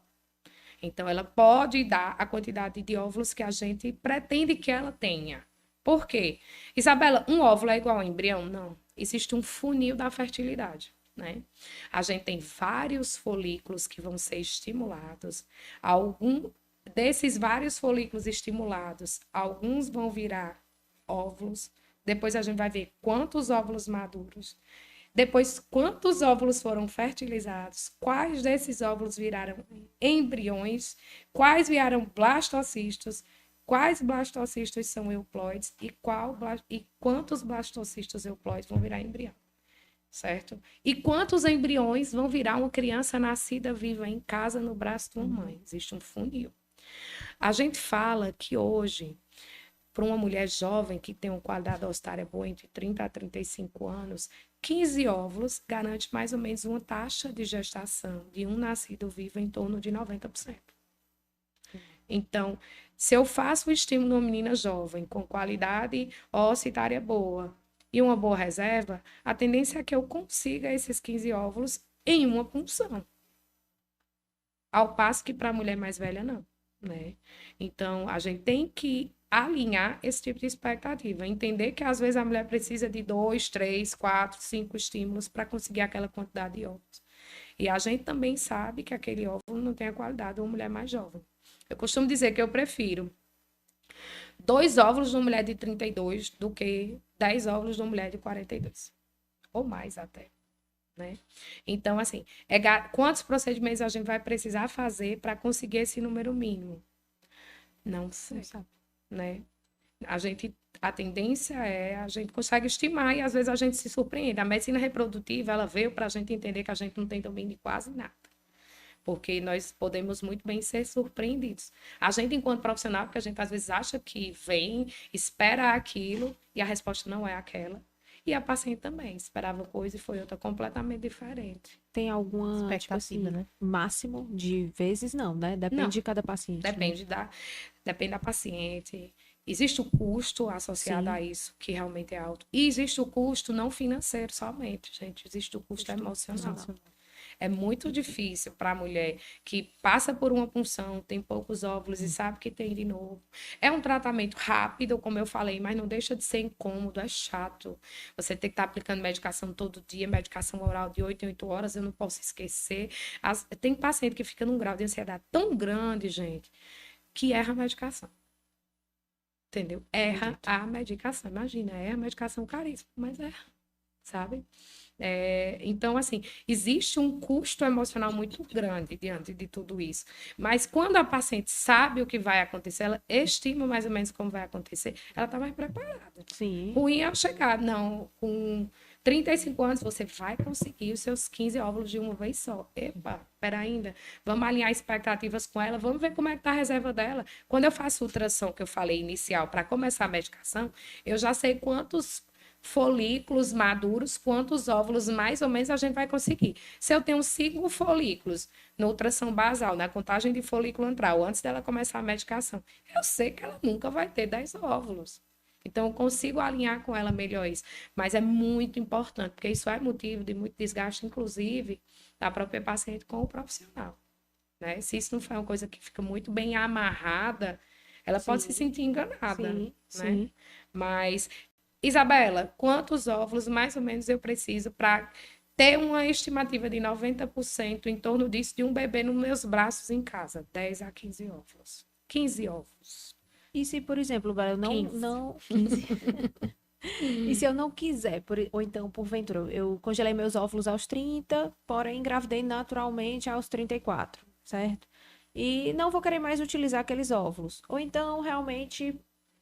Então, ela pode dar a quantidade de óvulos que a gente pretende que ela tenha. Por quê? Isabela, um óvulo é igual a um embrião? Não. Existe um funil da fertilidade, né? A gente tem vários folículos que vão ser estimulados. Algum desses vários folículos estimulados, alguns vão virar óvulos. Depois a gente vai ver quantos óvulos maduros. Depois, quantos óvulos foram fertilizados, quais desses óvulos viraram embriões, quais viraram blastocistos, quais blastocistos são euploides e quantos blastocistos euploides vão virar embrião, certo? E quantos embriões vão virar uma criança nascida viva em casa no braço de uma mãe. Existe um funil. A gente fala que hoje, para uma mulher jovem que tem uma qualidade ossária boa entre 30 a 35 anos, 15 óvulos garante mais ou menos uma taxa de gestação de um nascido vivo em torno de 90%. Então, se eu faço o estímulo numa menina jovem com qualidade ossitária boa e uma boa reserva, a tendência é que eu consiga esses 15 óvulos em uma punção. Ao passo que para a mulher mais velha, não, né? Então, a gente tem que alinhar esse tipo de expectativa. Entender que, às vezes, a mulher precisa de 2, 3, 4, 5 estímulos para conseguir aquela quantidade de óvulos. E a gente também sabe que aquele óvulo não tem a qualidade de uma mulher mais jovem. Eu costumo dizer que eu prefiro 2 óvulos de uma mulher de 32 do que 10 óvulos de uma mulher de 42. Ou mais até. Né? Então, assim, quantos procedimentos a gente vai precisar fazer para conseguir esse número mínimo? Não sei. Né? A tendência a gente consegue estimar e às vezes a gente se surpreende. A medicina reprodutiva, ela veio para a gente entender que a gente não tem domínio de quase nada. Porque nós podemos muito bem ser surpreendidos. A gente, enquanto profissional, porque a gente às vezes acha que vem, espera aquilo e a resposta não é aquela. E a paciente também esperava coisa e foi outra completamente diferente. Tem alguma Expectativa, né? máximo de vezes? Não, né? Depende Não. de cada paciente. né? Depende da paciente. Existe o custo associado Sim. a isso, que realmente é alto. E existe o custo não financeiro somente, gente. Existe o custo emocional. É muito difícil para a mulher que passa por uma punção, tem poucos óvulos e sabe que tem de novo. É um tratamento rápido, como eu falei, mas não deixa de ser incômodo, é chato. Você tem que estar aplicando medicação todo dia, medicação oral de 8 em 8 horas, eu não posso esquecer. Tem paciente que fica num grau de ansiedade tão grande, gente, que erra a medicação. Entendeu? Erra a medicação. Imagina, erra a medicação caríssima, mas erra, sabe? Então, assim, existe um custo emocional muito grande diante de tudo isso. Mas quando a paciente sabe o que vai acontecer, ela estima mais ou menos como vai acontecer, ela está mais preparada. Sim. Ruim é chegar, não, com 35 anos você vai conseguir os seus 15 óvulos de uma vez só. Epa, espera ainda. Vamos alinhar expectativas com ela, vamos ver como é que está a reserva dela. Quando eu faço ultrassom, que eu falei inicial, para começar a medicação, eu já sei quantos folículos maduros, quantos óvulos mais ou menos a gente vai conseguir. Se eu tenho 5 folículos no ultrassom basal, na contagem de folículo antral, antes dela começar a medicação, eu sei que ela nunca vai ter 10 óvulos. Então, eu consigo alinhar com ela melhor isso. Mas é muito importante, porque isso é motivo de muito desgaste, inclusive, da própria paciente com o profissional. Né? Se isso não for uma coisa que fica muito bem amarrada, ela pode se sentir enganada. Sim, né? sim. Mas, Isabela, quantos óvulos mais ou menos eu preciso para ter uma estimativa de 90% em torno disso de um bebê nos meus braços em casa? 10 a 15 óvulos. 15 óvulos. E se, por exemplo, Bela, eu 15. E se eu não quiser, ou então, porventura, eu congelei meus óvulos aos 30, porém engravidei naturalmente aos 34, certo? E não vou querer mais utilizar aqueles óvulos. Ou então, realmente,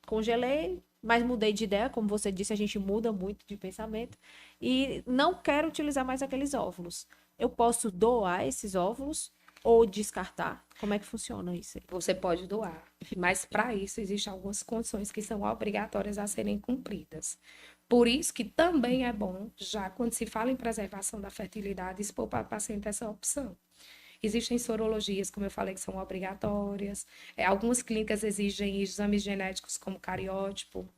congelei, mas mudei de ideia, como você disse, a gente muda muito de pensamento, e não quero utilizar mais aqueles óvulos. Eu posso doar esses óvulos ou descartar? Como é que funciona isso aí? Você pode doar, mas para isso existem algumas condições que são obrigatórias a serem cumpridas. Por isso que também é bom, já quando se fala em preservação da fertilidade, expor para o paciente essa opção. Existem sorologias, como eu falei, que são obrigatórias. Algumas clínicas exigem exames genéticos como cariótipo.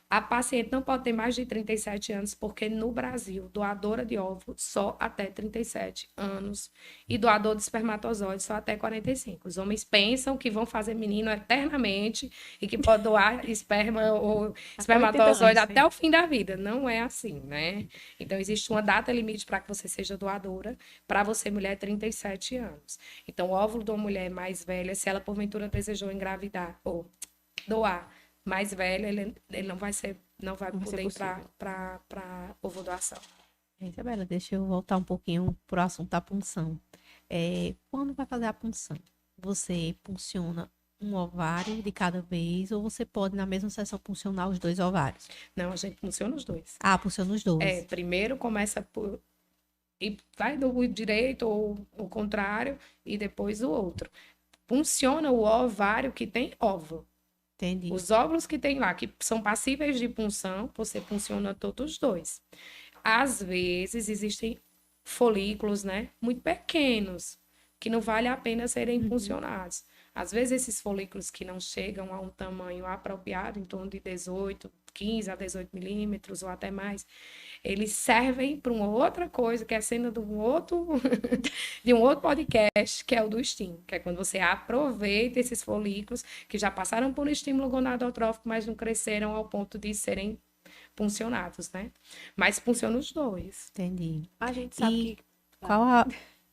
A paciente não pode ter mais de 37 anos, porque no Brasil, doadora de óvulo só até 37 anos e doador de espermatozoide só até 45. Os homens pensam que vão fazer menino eternamente e que pode doar esperma ou espermatozoide até o fim da vida. Não é assim, né? Então, existe uma data limite para que você seja doadora. Para você, mulher, 37 anos. Então, o óvulo de uma mulher mais velha, se ela porventura desejou engravidar ou doar mais velho, ele não vai poder ir para ovodoação. Isabela, deixa eu voltar um pouquinho pro assunto da punção. Quando vai fazer a punção, você punciona um ovário de cada vez ou você pode, na mesma sessão, puncionar os 2 ovários? Não, a gente punciona os 2. Ah, punciona os 2. Primeiro começa por... E vai do direito ou o contrário, e depois o outro. Punciona o ovário que tem óvulo. Entendi. Os óvulos que tem lá, que são passíveis de punção, você punciona todos os 2. Às vezes, existem folículos, né, muito pequenos, que não vale a pena serem puncionados. Às vezes, esses folículos que não chegam a um tamanho apropriado, em torno de 15 a 18 milímetros ou até mais, eles servem para uma outra coisa, que é cena de um outro podcast, que é o do STIM, que é quando você aproveita esses folículos que já passaram por estímulo gonadotrófico, mas não cresceram ao ponto de serem puncionados, né? Mas funciona os 2. Entendi. A gente sabe que...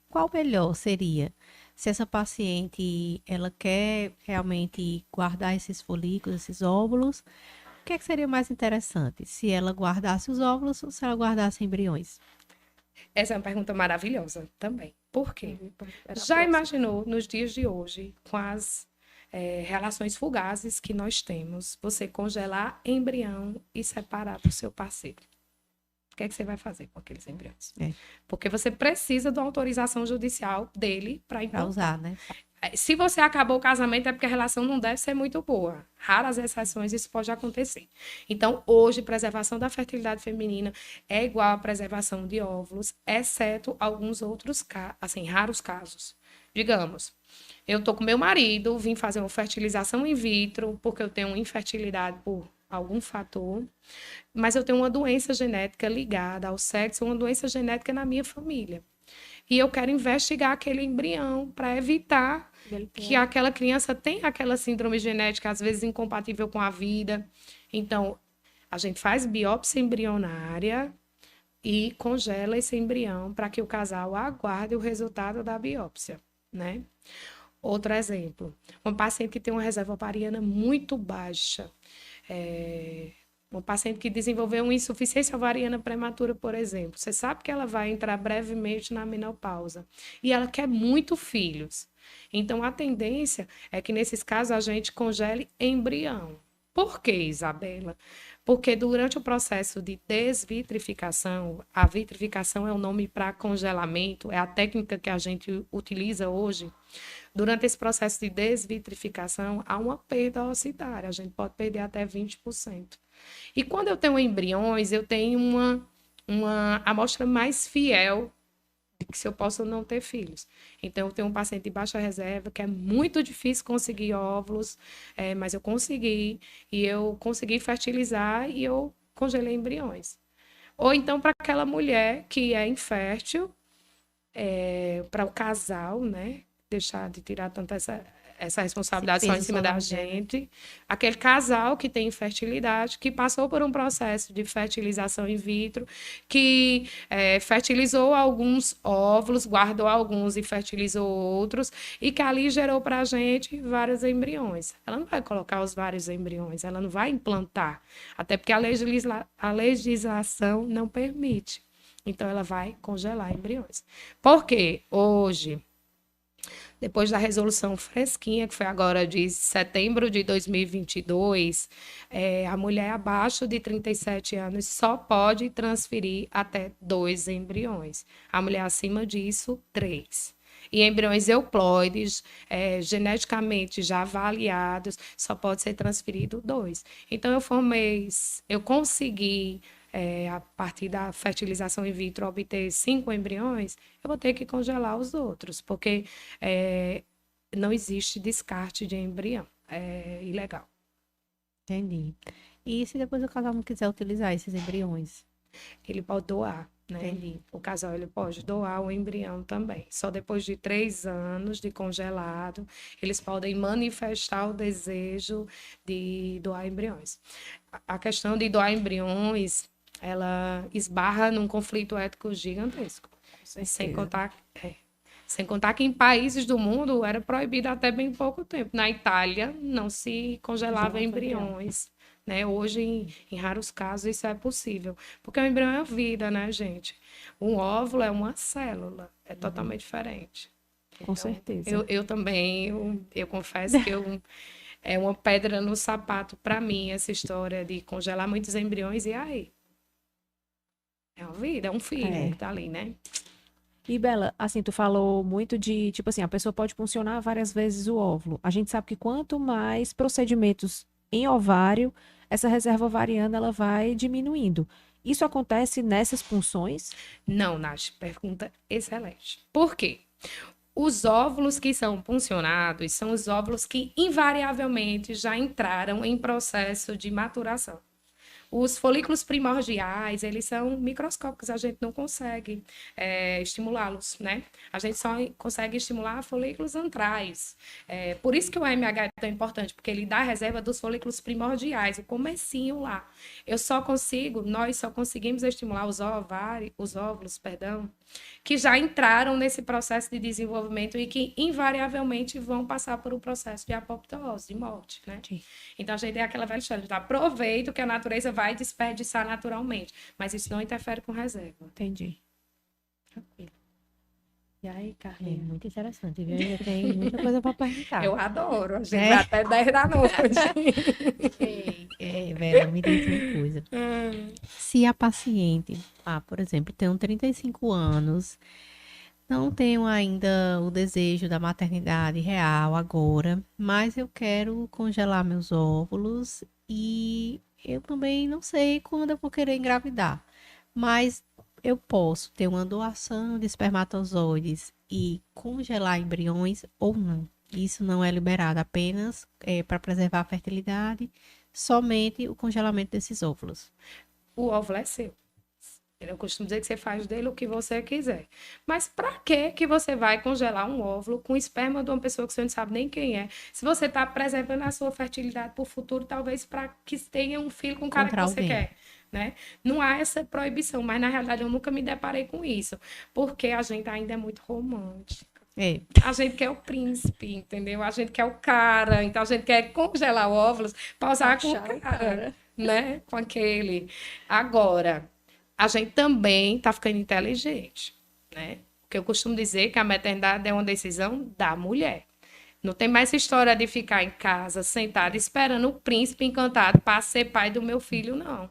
Qual melhor seria? Se essa paciente, ela quer realmente guardar esses folículos, esses óvulos, o que é que seria mais interessante? Se ela guardasse os óvulos ou se ela guardasse embriões? Essa é uma pergunta maravilhosa também. Por quê? Já imaginou, nos dias de hoje, com as relações fugazes que nós temos, você congelar embrião e separar do seu parceiro? O que é que você vai fazer com aqueles embriões? Porque você precisa de uma autorização judicial dele para usar, né? Se você acabou o casamento, é porque a relação não deve ser muito boa. Raras exceções, isso pode acontecer. Então, hoje, preservação da fertilidade feminina é igual à preservação de óvulos, exceto alguns outros, assim, raros casos. Digamos, eu tô com meu marido, vim fazer uma fertilização in vitro, porque eu tenho infertilidade por algum fator, mas eu tenho uma doença genética ligada ao sexo, uma doença genética na minha família. E eu quero investigar aquele embrião para evitar que aquela criança tenha aquela síndrome genética, às vezes incompatível com a vida. Então, a gente faz biópsia embrionária e congela esse embrião para que o casal aguarde o resultado da biópsia, né? Outro exemplo, uma paciente que tem uma reserva ovariana muito baixa, uma paciente que desenvolveu uma insuficiência ovariana prematura, por exemplo. Você sabe que ela vai entrar brevemente na menopausa e ela quer muito filhos. Então, a tendência é que, nesses casos, a gente congele embrião. Por quê, Isabela? Porque durante o processo de desvitrificação, a vitrificação é o nome para congelamento, é a técnica que a gente utiliza hoje. Durante esse processo de desvitrificação, há uma perda ocitária, a gente pode perder até 20%. E quando eu tenho embriões, eu tenho uma amostra mais fiel de que se eu posso não ter filhos. Então, eu tenho um paciente de baixa reserva, que é muito difícil conseguir óvulos, mas eu consegui, e eu consegui fertilizar e eu congelei embriões. Ou então, para aquela mulher que é infértil, para o casal, né? Deixar de tirar tanta essa responsabilidade só em cima da gente. Aquele casal que tem infertilidade, que passou por um processo de fertilização in vitro, que fertilizou alguns óvulos, guardou alguns e fertilizou outros, e que ali gerou para a gente vários embriões. Ela não vai colocar os vários embriões, ela não vai implantar, até porque a legislação não permite. Então, ela vai congelar embriões. Por quê? Hoje, depois da resolução fresquinha, que foi agora de setembro de 2022, a mulher abaixo de 37 anos só pode transferir até 2 embriões. A mulher acima disso, 3. E embriões euploides, geneticamente já avaliados, só pode ser transferido 2. Então, eu consegui, a partir da fertilização in vitro, obter 5 embriões, eu vou ter que congelar os outros, porque não existe descarte de embrião. É ilegal. Entendi. E se depois o casal não quiser utilizar esses embriões? Ele pode doar, né? Entendi. O casal ele pode doar o embrião também. Só depois de 3 anos de congelado, eles podem manifestar o desejo de doar embriões. A questão de doar embriões, ela esbarra num conflito ético gigantesco. Sem contar que em países do mundo era proibido até bem pouco tempo. Na Itália não se congelava embriões. Né? Hoje, em raros casos, isso é possível. Porque o embrião é a vida, né, gente? Um óvulo é uma célula. É totalmente diferente. Com certeza. Eu também, eu confesso que é uma pedra no sapato para mim, essa história de congelar muitos embriões. E aí? É uma vida, é um filho que tá ali, né? E, Bela, assim, tu falou muito de, tipo assim, a pessoa pode funcionar várias vezes o óvulo. A gente sabe que quanto mais procedimentos em ovário, essa reserva ovariana, ela vai diminuindo. Isso acontece nessas punções? Não, Nath, pergunta excelente. Por quê? Os óvulos que são puncionados são os óvulos que invariavelmente já entraram em processo de maturação. Os folículos primordiais, eles são microscópicos, a gente não consegue estimulá-los, né? A gente só consegue estimular folículos antrais. Por isso que o AMH é tão importante, porque ele dá a reserva dos folículos primordiais, o comecinho lá. Nós só conseguimos estimular os óvulos, que já entraram nesse processo de desenvolvimento e que invariavelmente vão passar por um processo de apoptose, de morte, né? Sim. Então, a gente tem aquela velha história de aproveita o que a natureza vai desperdiçar naturalmente, mas isso não interfere com reserva. Entendi. Tranquilo. E aí, Carlinhos? Muito interessante, viu? Ainda tem muita coisa para perguntar. Eu adoro, a gente vai até 10 da noite. Vera, me diz uma coisa. Se a paciente, por exemplo, tem 35 anos, Não tenho ainda o desejo da maternidade real agora, mas eu quero congelar meus óvulos e eu também não sei quando eu vou querer engravidar. Mas eu posso ter uma doação de espermatozoides e congelar embriões ou não. Isso não é liberado apenas para preservar a fertilidade, somente o congelamento desses óvulos. O óvulo é seu. Eu costumo dizer que você faz dele o que você quiser. Mas para que você vai congelar um óvulo com esperma de uma pessoa que você não sabe nem quem é? Se você está preservando a sua fertilidade para o futuro, talvez para que tenha um filho com o cara que Contra você alguém. quer. Né? Não há essa proibição, mas na realidade eu nunca me deparei com isso, porque a gente ainda é muito romântico. É, A gente quer o príncipe, entendeu? A gente quer o cara, então a gente quer congelar óvulos para usar com Achar o o cara, cara. né? Com aquele. Agora, a gente também está ficando inteligente, né? Porque eu costumo dizer que a maternidade é uma decisão da mulher. Não tem mais história de ficar em casa, sentada, esperando o príncipe encantado para ser pai do meu filho, não.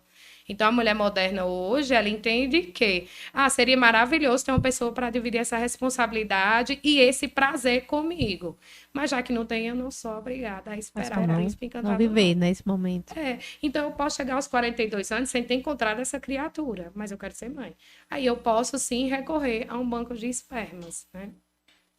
Então, a mulher moderna hoje, ela entende que seria maravilhoso ter uma pessoa para dividir essa responsabilidade e esse prazer comigo. Mas já que não tem, eu não sou obrigada a esperar o não, príncipe não encantado, viver não. nesse momento. Então eu posso chegar aos 42 anos sem ter encontrado essa criatura, mas eu quero ser mãe. Aí eu posso sim recorrer a um banco de espermas, né?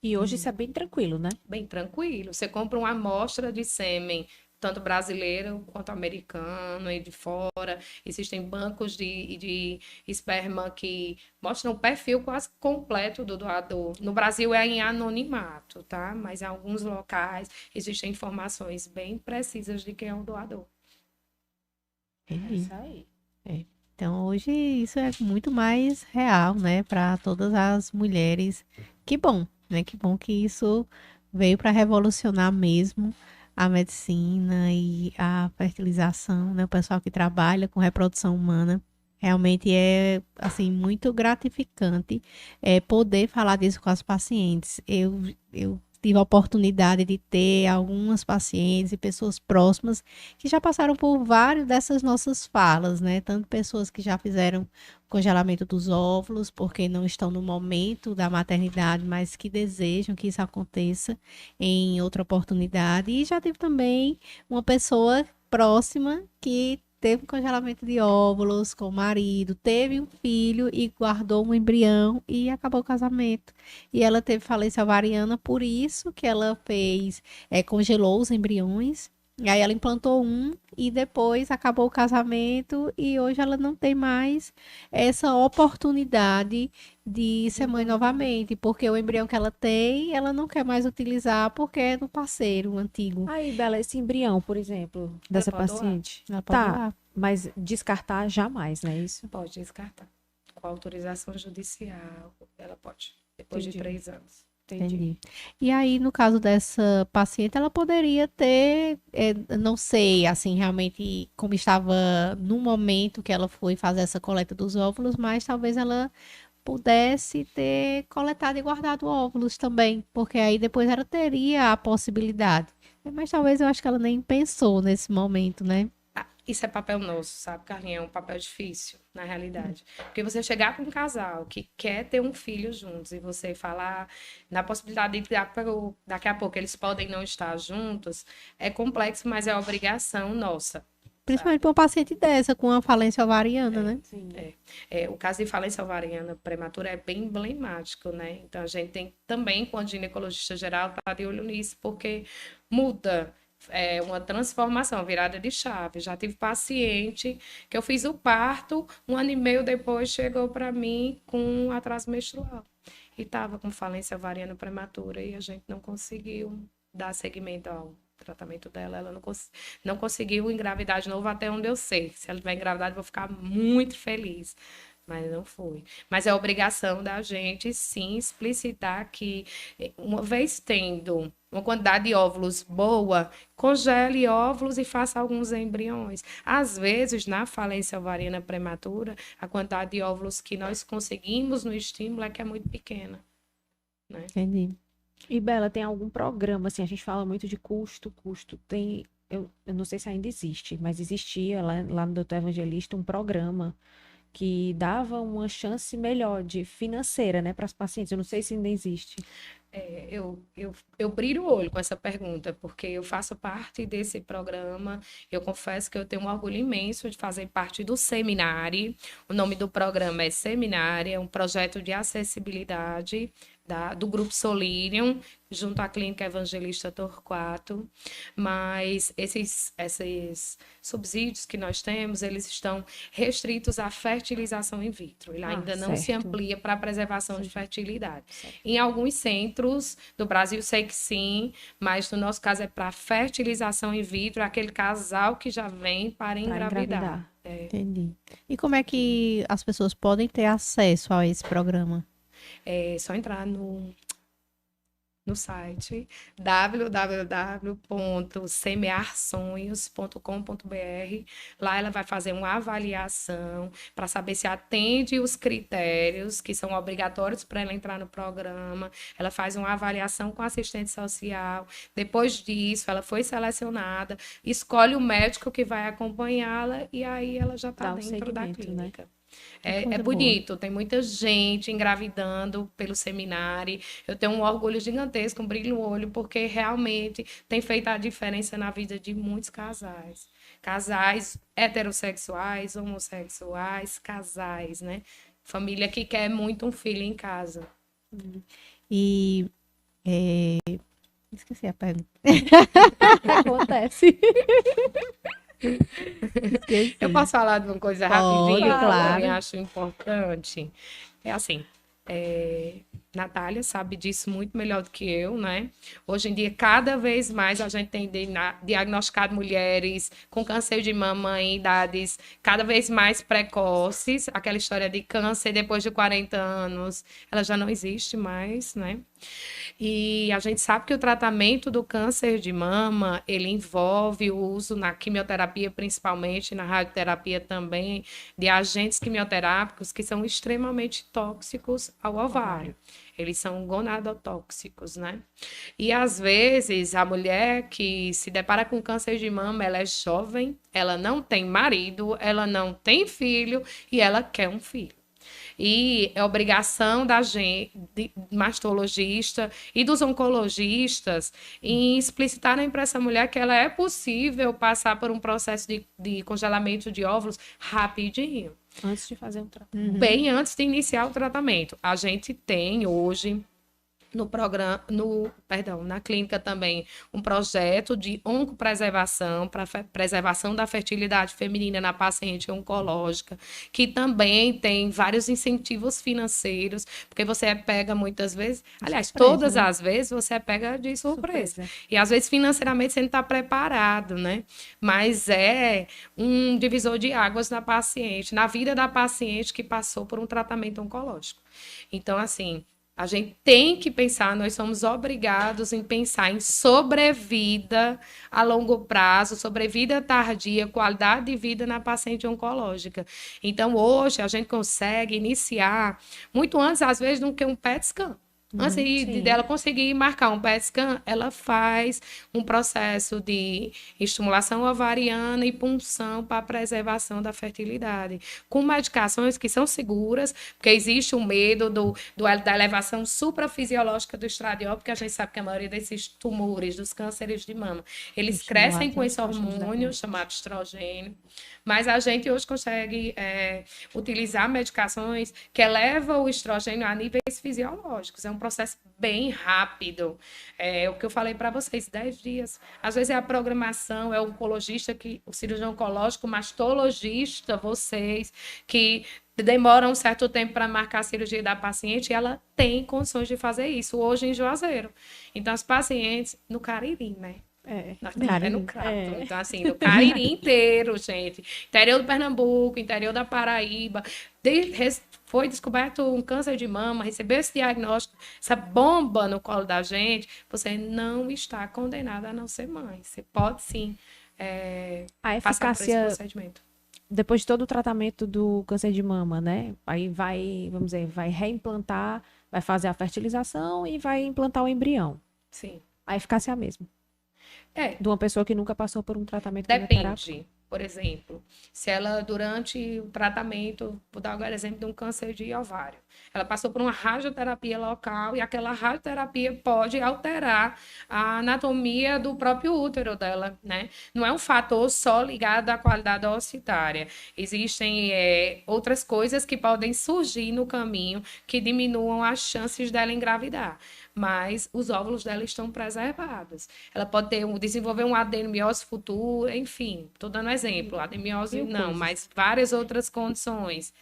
E hoje isso é bem tranquilo, né? Bem tranquilo. Você compra uma amostra de sêmen, tanto brasileiro quanto americano e de fora. Existem bancos de esperma que mostram o perfil quase completo do doador. No Brasil é em anonimato, tá? Mas em alguns locais existem informações bem precisas de quem é o doador. É Entendi. isso aí. Então, hoje isso é muito mais real, né, para todas as mulheres. Que bom, né? Que bom que isso veio para revolucionar mesmo a medicina e a fertilização, né? O pessoal que trabalha com reprodução humana. Realmente é, assim, muito gratificante poder falar disso com as pacientes. Eu tive a oportunidade de ter algumas pacientes e pessoas próximas que já passaram por várias dessas nossas falas, né? Tanto pessoas que já fizeram congelamento dos óvulos, porque não estão no momento da maternidade, mas que desejam que isso aconteça em outra oportunidade. E já tive também uma pessoa próxima que teve congelamento de óvulos com o marido, teve um filho e guardou um embrião e acabou o casamento. E ela teve falência ovariana, por isso que ela fez, congelou os embriões. E aí ela implantou um e depois acabou o casamento e hoje ela não tem mais essa oportunidade de ser mãe novamente, porque o embrião que ela tem, ela não quer mais utilizar porque é do parceiro antigo. Aí, Bela, esse embrião, por exemplo, dessa pode doar. paciente. Ela pode Tá, doar. mas descartar jamais, não é isso? Pode descartar. Com autorização judicial, ela pode, depois de Entendi. 3 anos. Entendi. E aí, no caso dessa paciente, ela poderia ter, não sei, assim, realmente como estava no momento que ela foi fazer essa coleta dos óvulos, mas talvez ela pudesse ter coletado e guardado óvulos também, porque aí depois ela teria a possibilidade. Mas talvez eu acho que ela nem pensou nesse momento, né? Isso é papel nosso, sabe, Carlinha? É um papel difícil, na realidade. Porque você chegar com um casal que quer ter um filho juntos e você falar na possibilidade de que daqui a pouco eles podem não estar juntos, é complexo, mas é obrigação nossa. Principalmente para uma paciente dessa, com uma falência ovariana, né? Sim. O caso de falência ovariana prematura é bem emblemático, né? Então a gente tem também, enquanto ginecologista geral, tá de olho nisso, porque muda. É uma transformação, virada de chave. Já tive paciente que eu fiz o parto, 1 ano e meio depois chegou para mim com atraso menstrual. E estava com falência ovariana prematura e a gente não conseguiu dar seguimento ao tratamento dela. Ela não conseguiu engravidar de novo até onde eu sei. Se ela tiver engravidado, eu vou ficar muito feliz. Mas não foi. Mas é obrigação da gente, sim, explicitar que, uma vez tendo uma quantidade de óvulos boa, congele óvulos e faça alguns embriões. Às vezes, na falência ovariana prematura, a quantidade de óvulos que nós conseguimos no estímulo é que é muito pequena. Né? Entendi. E, Bela, tem algum programa, assim, a gente fala muito de custo. Tem, eu não sei se ainda existe, mas existia lá no Doutor Evangelista um programa que dava uma chance melhor de financeira, né, para as pacientes. Eu não sei se ainda existe. Eu brilho o olho com essa pergunta, porque eu faço parte desse programa. Eu confesso que eu tenho um orgulho imenso de fazer parte do Seminário. O nome do programa é Seminário, é um projeto de acessibilidade do Grupo Solírium, junto à Clínica Evangelista Torquato. Mas esses subsídios que nós temos, eles estão restritos à fertilização in vitro. Ele ainda não se amplia para a preservação de fertilidade. Em alguns centros do Brasil, sei que sim, mas no nosso caso é para fertilização in vitro, aquele casal que já vem para engravidar. Entendi. E como é que as pessoas podem ter acesso a esse programa? É só entrar no site www.semearsonhos.com.br. Lá ela vai fazer uma avaliação para saber se atende os critérios que são obrigatórios para ela entrar no programa. Ela faz uma avaliação com assistente social. Depois disso, ela foi selecionada, escolhe o médico que vai acompanhá-la e aí ela já está dentro da clínica. Né? É bonito, tem muita gente engravidando pelo seminário. Eu tenho um orgulho gigantesco, um brilho no olho, porque realmente tem feito a diferença na vida de muitos casais. Casais heterossexuais, homossexuais, casais, né? Família que quer muito um filho em casa. E... esqueci a pergunta. Acontece. Eu posso falar de uma coisa rapidinho? Claro. Eu acho importante. É assim, Natália sabe disso muito melhor do que eu, né? Hoje em dia, cada vez mais a gente tem diagnosticado mulheres com câncer de mama em idades cada vez mais precoces. Aquela história de câncer depois de 40 anos, ela já não existe mais, né? E a gente sabe que o tratamento do câncer de mama, ele envolve o uso na quimioterapia, principalmente, na radioterapia também, de agentes quimioterápicos que são extremamente tóxicos ao ovário. Eles são gonadotóxicos, né? E, às vezes, a mulher que se depara com câncer de mama, ela é jovem, ela não tem marido, ela não tem filho e ela quer um filho. E é obrigação da gente, mastologista e dos oncologistas, em explicitarem para essa mulher que ela é possível passar por um processo de congelamento de óvulos rapidinho. Antes de fazer um tratamento. Bem antes de iniciar o tratamento. A gente tem hoje no programa, na clínica também, um projeto de oncopreservação para preservação da fertilidade feminina na paciente oncológica, que também tem vários incentivos financeiros, porque você pega muitas vezes, aliás, surpresa, todas as vezes você pega de surpresa. E às vezes financeiramente você não está preparado, né? Mas é um divisor de águas na paciente, na vida da paciente que passou por um tratamento oncológico. Então, assim, a gente tem que pensar, nós somos obrigados em pensar em sobrevida a longo prazo, sobrevida tardia, qualidade de vida na paciente oncológica. Então, hoje, a gente consegue iniciar muito antes, às vezes, do que um PET scan. Antes dela conseguir marcar um PET scan, ela faz um processo de estimulação ovariana e punção para a preservação da fertilidade, com medicações que são seguras, porque existe o medo da elevação suprafisiológica do estradiol, porque a gente sabe que a maioria desses tumores, dos cânceres de mama, eles crescem com esse hormônio chamado estrogênio, mas a gente hoje consegue utilizar medicações que elevam o estrogênio a níveis fisiológicos. É um processo bem rápido. É o que eu falei para vocês, 10 dias. Às vezes é a programação, é o oncologista, o cirurgião oncológico, o mastologista, vocês, que demoram um certo tempo para marcar a cirurgia da paciente, e ela tem condições de fazer isso hoje em Juazeiro. Então, as pacientes, no Cariri, né? No Crato. Então, assim, no Cariri inteiro, gente. Interior do Pernambuco, interior da Paraíba. Foi descoberto um câncer de mama, recebeu esse diagnóstico, essa bomba no colo da gente, você não está condenada a não ser mãe. Você pode, sim, passar por esse procedimento. Depois de todo o tratamento do câncer de mama, né? Aí vai reimplantar, vai fazer a fertilização e vai implantar o embrião. Sim. A eficácia é a mesma. De uma pessoa que nunca passou por um tratamento quimioterápico? Por exemplo, se ela, durante o tratamento, vou dar agora exemplo de um câncer de ovário, ela passou por uma radioterapia local e aquela radioterapia pode alterar a anatomia do próprio útero dela, né? Não é um fator só ligado à qualidade ocitária. Existem outras coisas que podem surgir no caminho que diminuam as chances dela engravidar. Mas os óvulos dela estão preservados. Ela pode desenvolver uma adenomiose futura, enfim, estou dando exemplo. Adenomiose não, mas várias outras condições.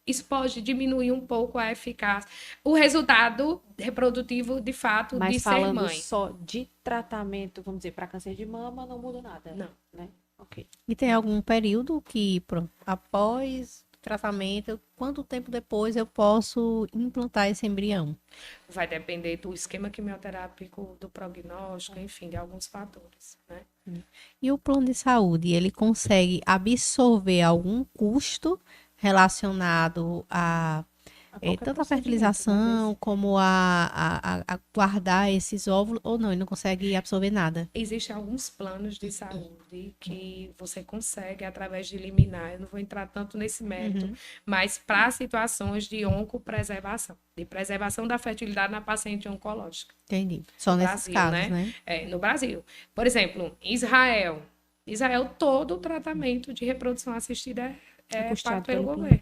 Isso pode diminuir um pouco a eficácia. O resultado reprodutivo, de fato, Mas de ser falando mãe. só de tratamento, vamos dizer, para câncer de mama, não muda nada. Não. Né? Ok. E tem algum período que, pronto, após o tratamento, quanto tempo depois eu posso implantar esse embrião? Vai depender do esquema quimioterápico, do prognóstico, enfim, de alguns fatores, né? E o plano de saúde, ele consegue absorver algum custo relacionado a tanto a fertilização como a guardar esses óvulos, ou não, ele não consegue absorver nada? Existem alguns planos de saúde que você consegue através de liminar. Eu não vou entrar tanto nesse mérito, mas para situações de oncopreservação, de preservação da fertilidade na paciente oncológica. Entendi. Só No nesses Brasil, casos, né? No Brasil. Por exemplo, Israel, todo o tratamento de reprodução assistida é pago pelo governo.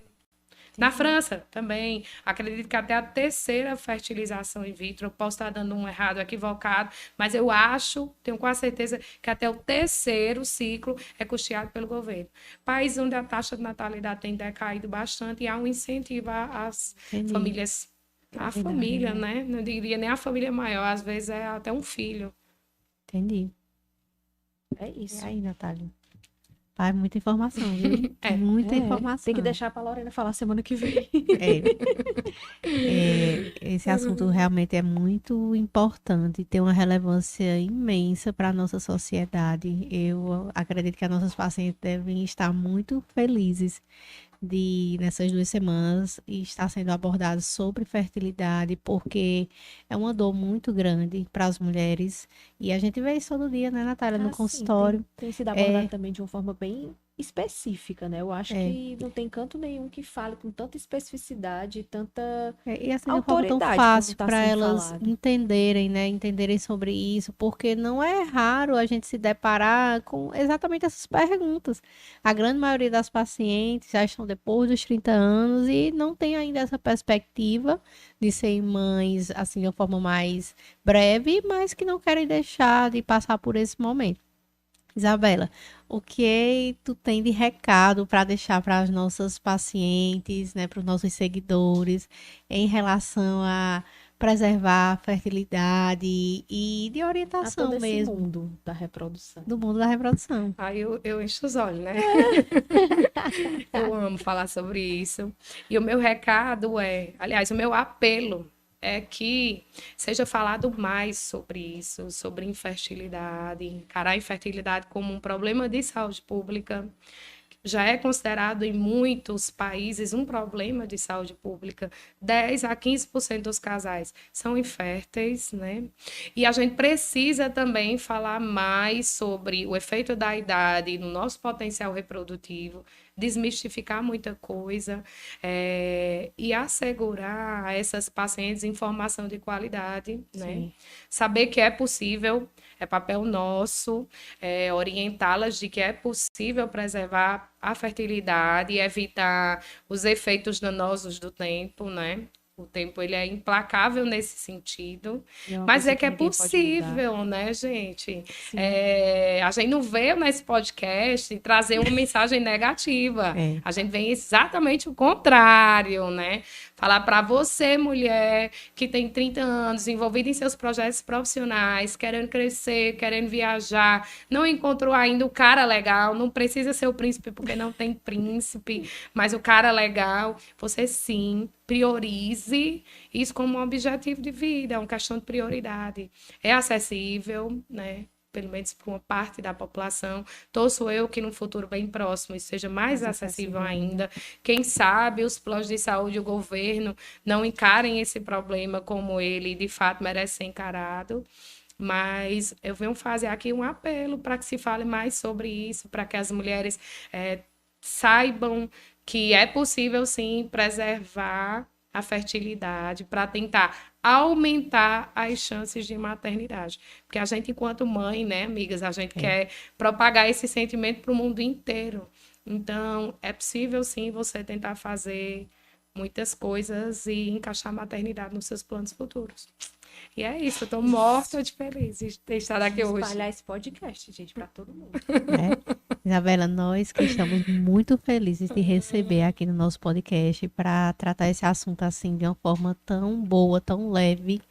Na França, também, acredito que até a terceira fertilização in vitro, eu posso estar dando um errado, equivocado, mas eu acho, tenho quase certeza, que até o terceiro ciclo é custeado pelo governo. Países onde a taxa de natalidade tem decaído bastante e há um incentivo às famílias, a família, né? Não diria nem a família maior, às vezes é até um filho. Entendi. É isso. E aí, Natália? Ah, muita informação, viu? Muita informação. Tem que deixar para a Lorena falar semana que vem. Esse assunto realmente é muito importante, tem uma relevância imensa para a nossa sociedade. Eu acredito que as nossas pacientes devem estar muito felizes de, nessas 2 semanas, estar sendo abordado sobre fertilidade, porque é uma dor muito grande para as mulheres. E a gente vê isso todo dia, né, Natália, no consultório. Tem sido abordado também de uma forma bem específica, né? Eu acho que não tem canto nenhum que fale com tanta especificidade, tanta e assim, de uma forma tão autoridade fácil como tá para sendo elas falado. entenderem, né? Entenderem sobre isso, porque não é raro a gente se deparar com exatamente essas perguntas. A grande maioria das pacientes já estão depois dos 30 anos e não tem ainda essa perspectiva de serem mães, assim, de uma forma mais breve, mas que não querem deixar de passar por esse momento. Isabela, o que tu tem de recado para deixar para as nossas pacientes, né, para os nossos seguidores, em relação a preservar a fertilidade e de orientação todo esse mesmo mundo da reprodução. do mundo da reprodução? Aí eu encho os olhos, né? Eu amo falar sobre isso. E o meu recado aliás, o meu apelo é que seja falado mais sobre isso, sobre infertilidade, encarar a infertilidade como um problema de saúde pública. Já é considerado em muitos países um problema de saúde pública. 10 a 15% dos casais são inférteis, né? E a gente precisa também falar mais sobre o efeito da idade no nosso potencial reprodutivo, desmistificar muita coisa e assegurar a essas pacientes informação de qualidade, né? Saber que é possível, é papel nosso orientá-las de que é possível preservar a fertilidade e evitar os efeitos danosos do tempo, né? O tempo, ele é implacável nesse sentido, mas é que é possível, né, gente? A gente não veio nesse podcast trazer uma mensagem negativa. A gente vem exatamente o contrário, né? Falar para você, mulher, que tem 30 anos, envolvida em seus projetos profissionais, querendo crescer, querendo viajar, não encontrou ainda o cara legal, não precisa ser o príncipe porque não tem príncipe, mas o cara legal, você sim, priorize isso como um objetivo de vida, é uma questão de prioridade. É acessível, né? Pelo menos para uma parte da população. Torço eu que no futuro bem próximo isso seja mais acessível ainda. Quem sabe os planos de saúde e o governo não encarem esse problema como ele de fato merece ser encarado. Mas eu venho fazer aqui um apelo para que se fale mais sobre isso, para que as mulheres saibam que é possível, sim, preservar a fertilidade para tentar aumentar as chances de maternidade. Porque a gente, enquanto mãe, né, amigas, a gente quer propagar esse sentimento para o mundo inteiro. Então, é possível, sim, você tentar fazer muitas coisas e encaixar a maternidade nos seus planos futuros. E é isso, eu tô morta de feliz de ter estado aqui hoje. Espalhar esse podcast, gente, para todo mundo. Isabela, nós que estamos muito felizes de receber aqui no nosso podcast para tratar esse assunto assim de uma forma tão boa, tão leve,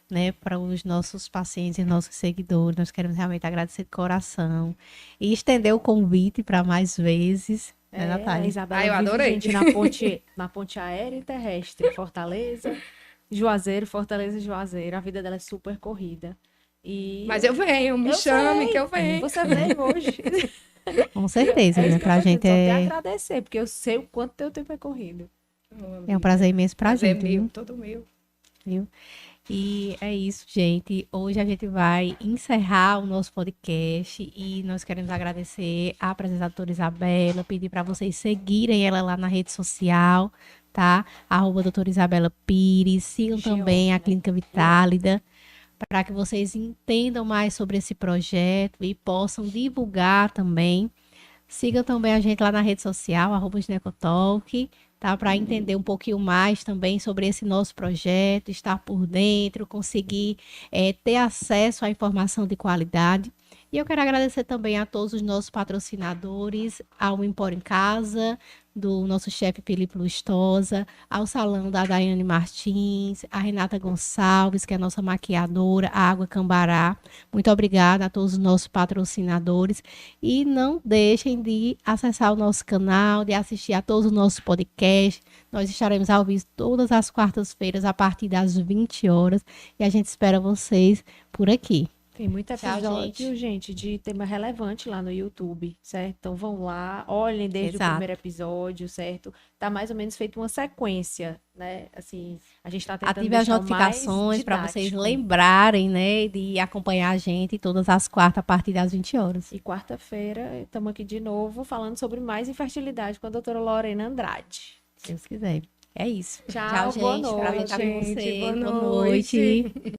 né, para os nossos pacientes e nossos seguidores. Nós queremos realmente agradecer de coração e estender o convite para mais vezes, né, Natália? A Isabela eu vive, adorei. gente, na ponte aérea e terrestre, Fortaleza, Juazeiro, Fortaleza e Juazeiro. A vida dela é super corrida. Mas eu venho, me chame que eu venho. Você veio hoje. Com certeza, né? Pra gente só te agradecer, porque eu sei o quanto teu tempo é corrido. É um prazer imenso pra gente. Meu, todo meu. Viu? E é isso, gente. Hoje a gente vai encerrar o nosso podcast e nós queremos agradecer a presença da doutora Isabela, pedir para vocês seguirem ela lá na rede social, tá? @doutora Isabela Pires. Sigam também a Clínica Vitálida, para que vocês entendam mais sobre esse projeto e possam divulgar também. Sigam também a gente lá na rede social, @ginecotalk, tá? Para entender um pouquinho mais também sobre esse nosso projeto, estar por dentro, conseguir ter acesso à informação de qualidade. E eu quero agradecer também a todos os nossos patrocinadores, ao Empório em Casa, do nosso chefe Felipe Lustosa, ao salão da Daiane Martins, a Renata Gonçalves, que é a nossa maquiadora, a Água Cambará. Muito obrigada a todos os nossos patrocinadores. E não deixem de acessar o nosso canal, de assistir a todos os nossos podcasts. Nós estaremos ao vivo todas as quartas-feiras, a partir das 20 horas. E a gente espera vocês por aqui. Tem muito episódio, gente, de tema relevante lá no YouTube, certo? Então vão lá, olhem desde o primeiro episódio, certo? Tá mais ou menos feito uma sequência, né? Assim, a gente tá tentando ative as notificações para vocês lembrarem, né, de acompanhar a gente todas as quartas a partir das 20 horas. E quarta-feira estamos aqui de novo falando sobre mais infertilidade com a doutora Lorena Andrade. Se Deus quiser. É isso. Tchau, gente. Boa noite. Boa noite.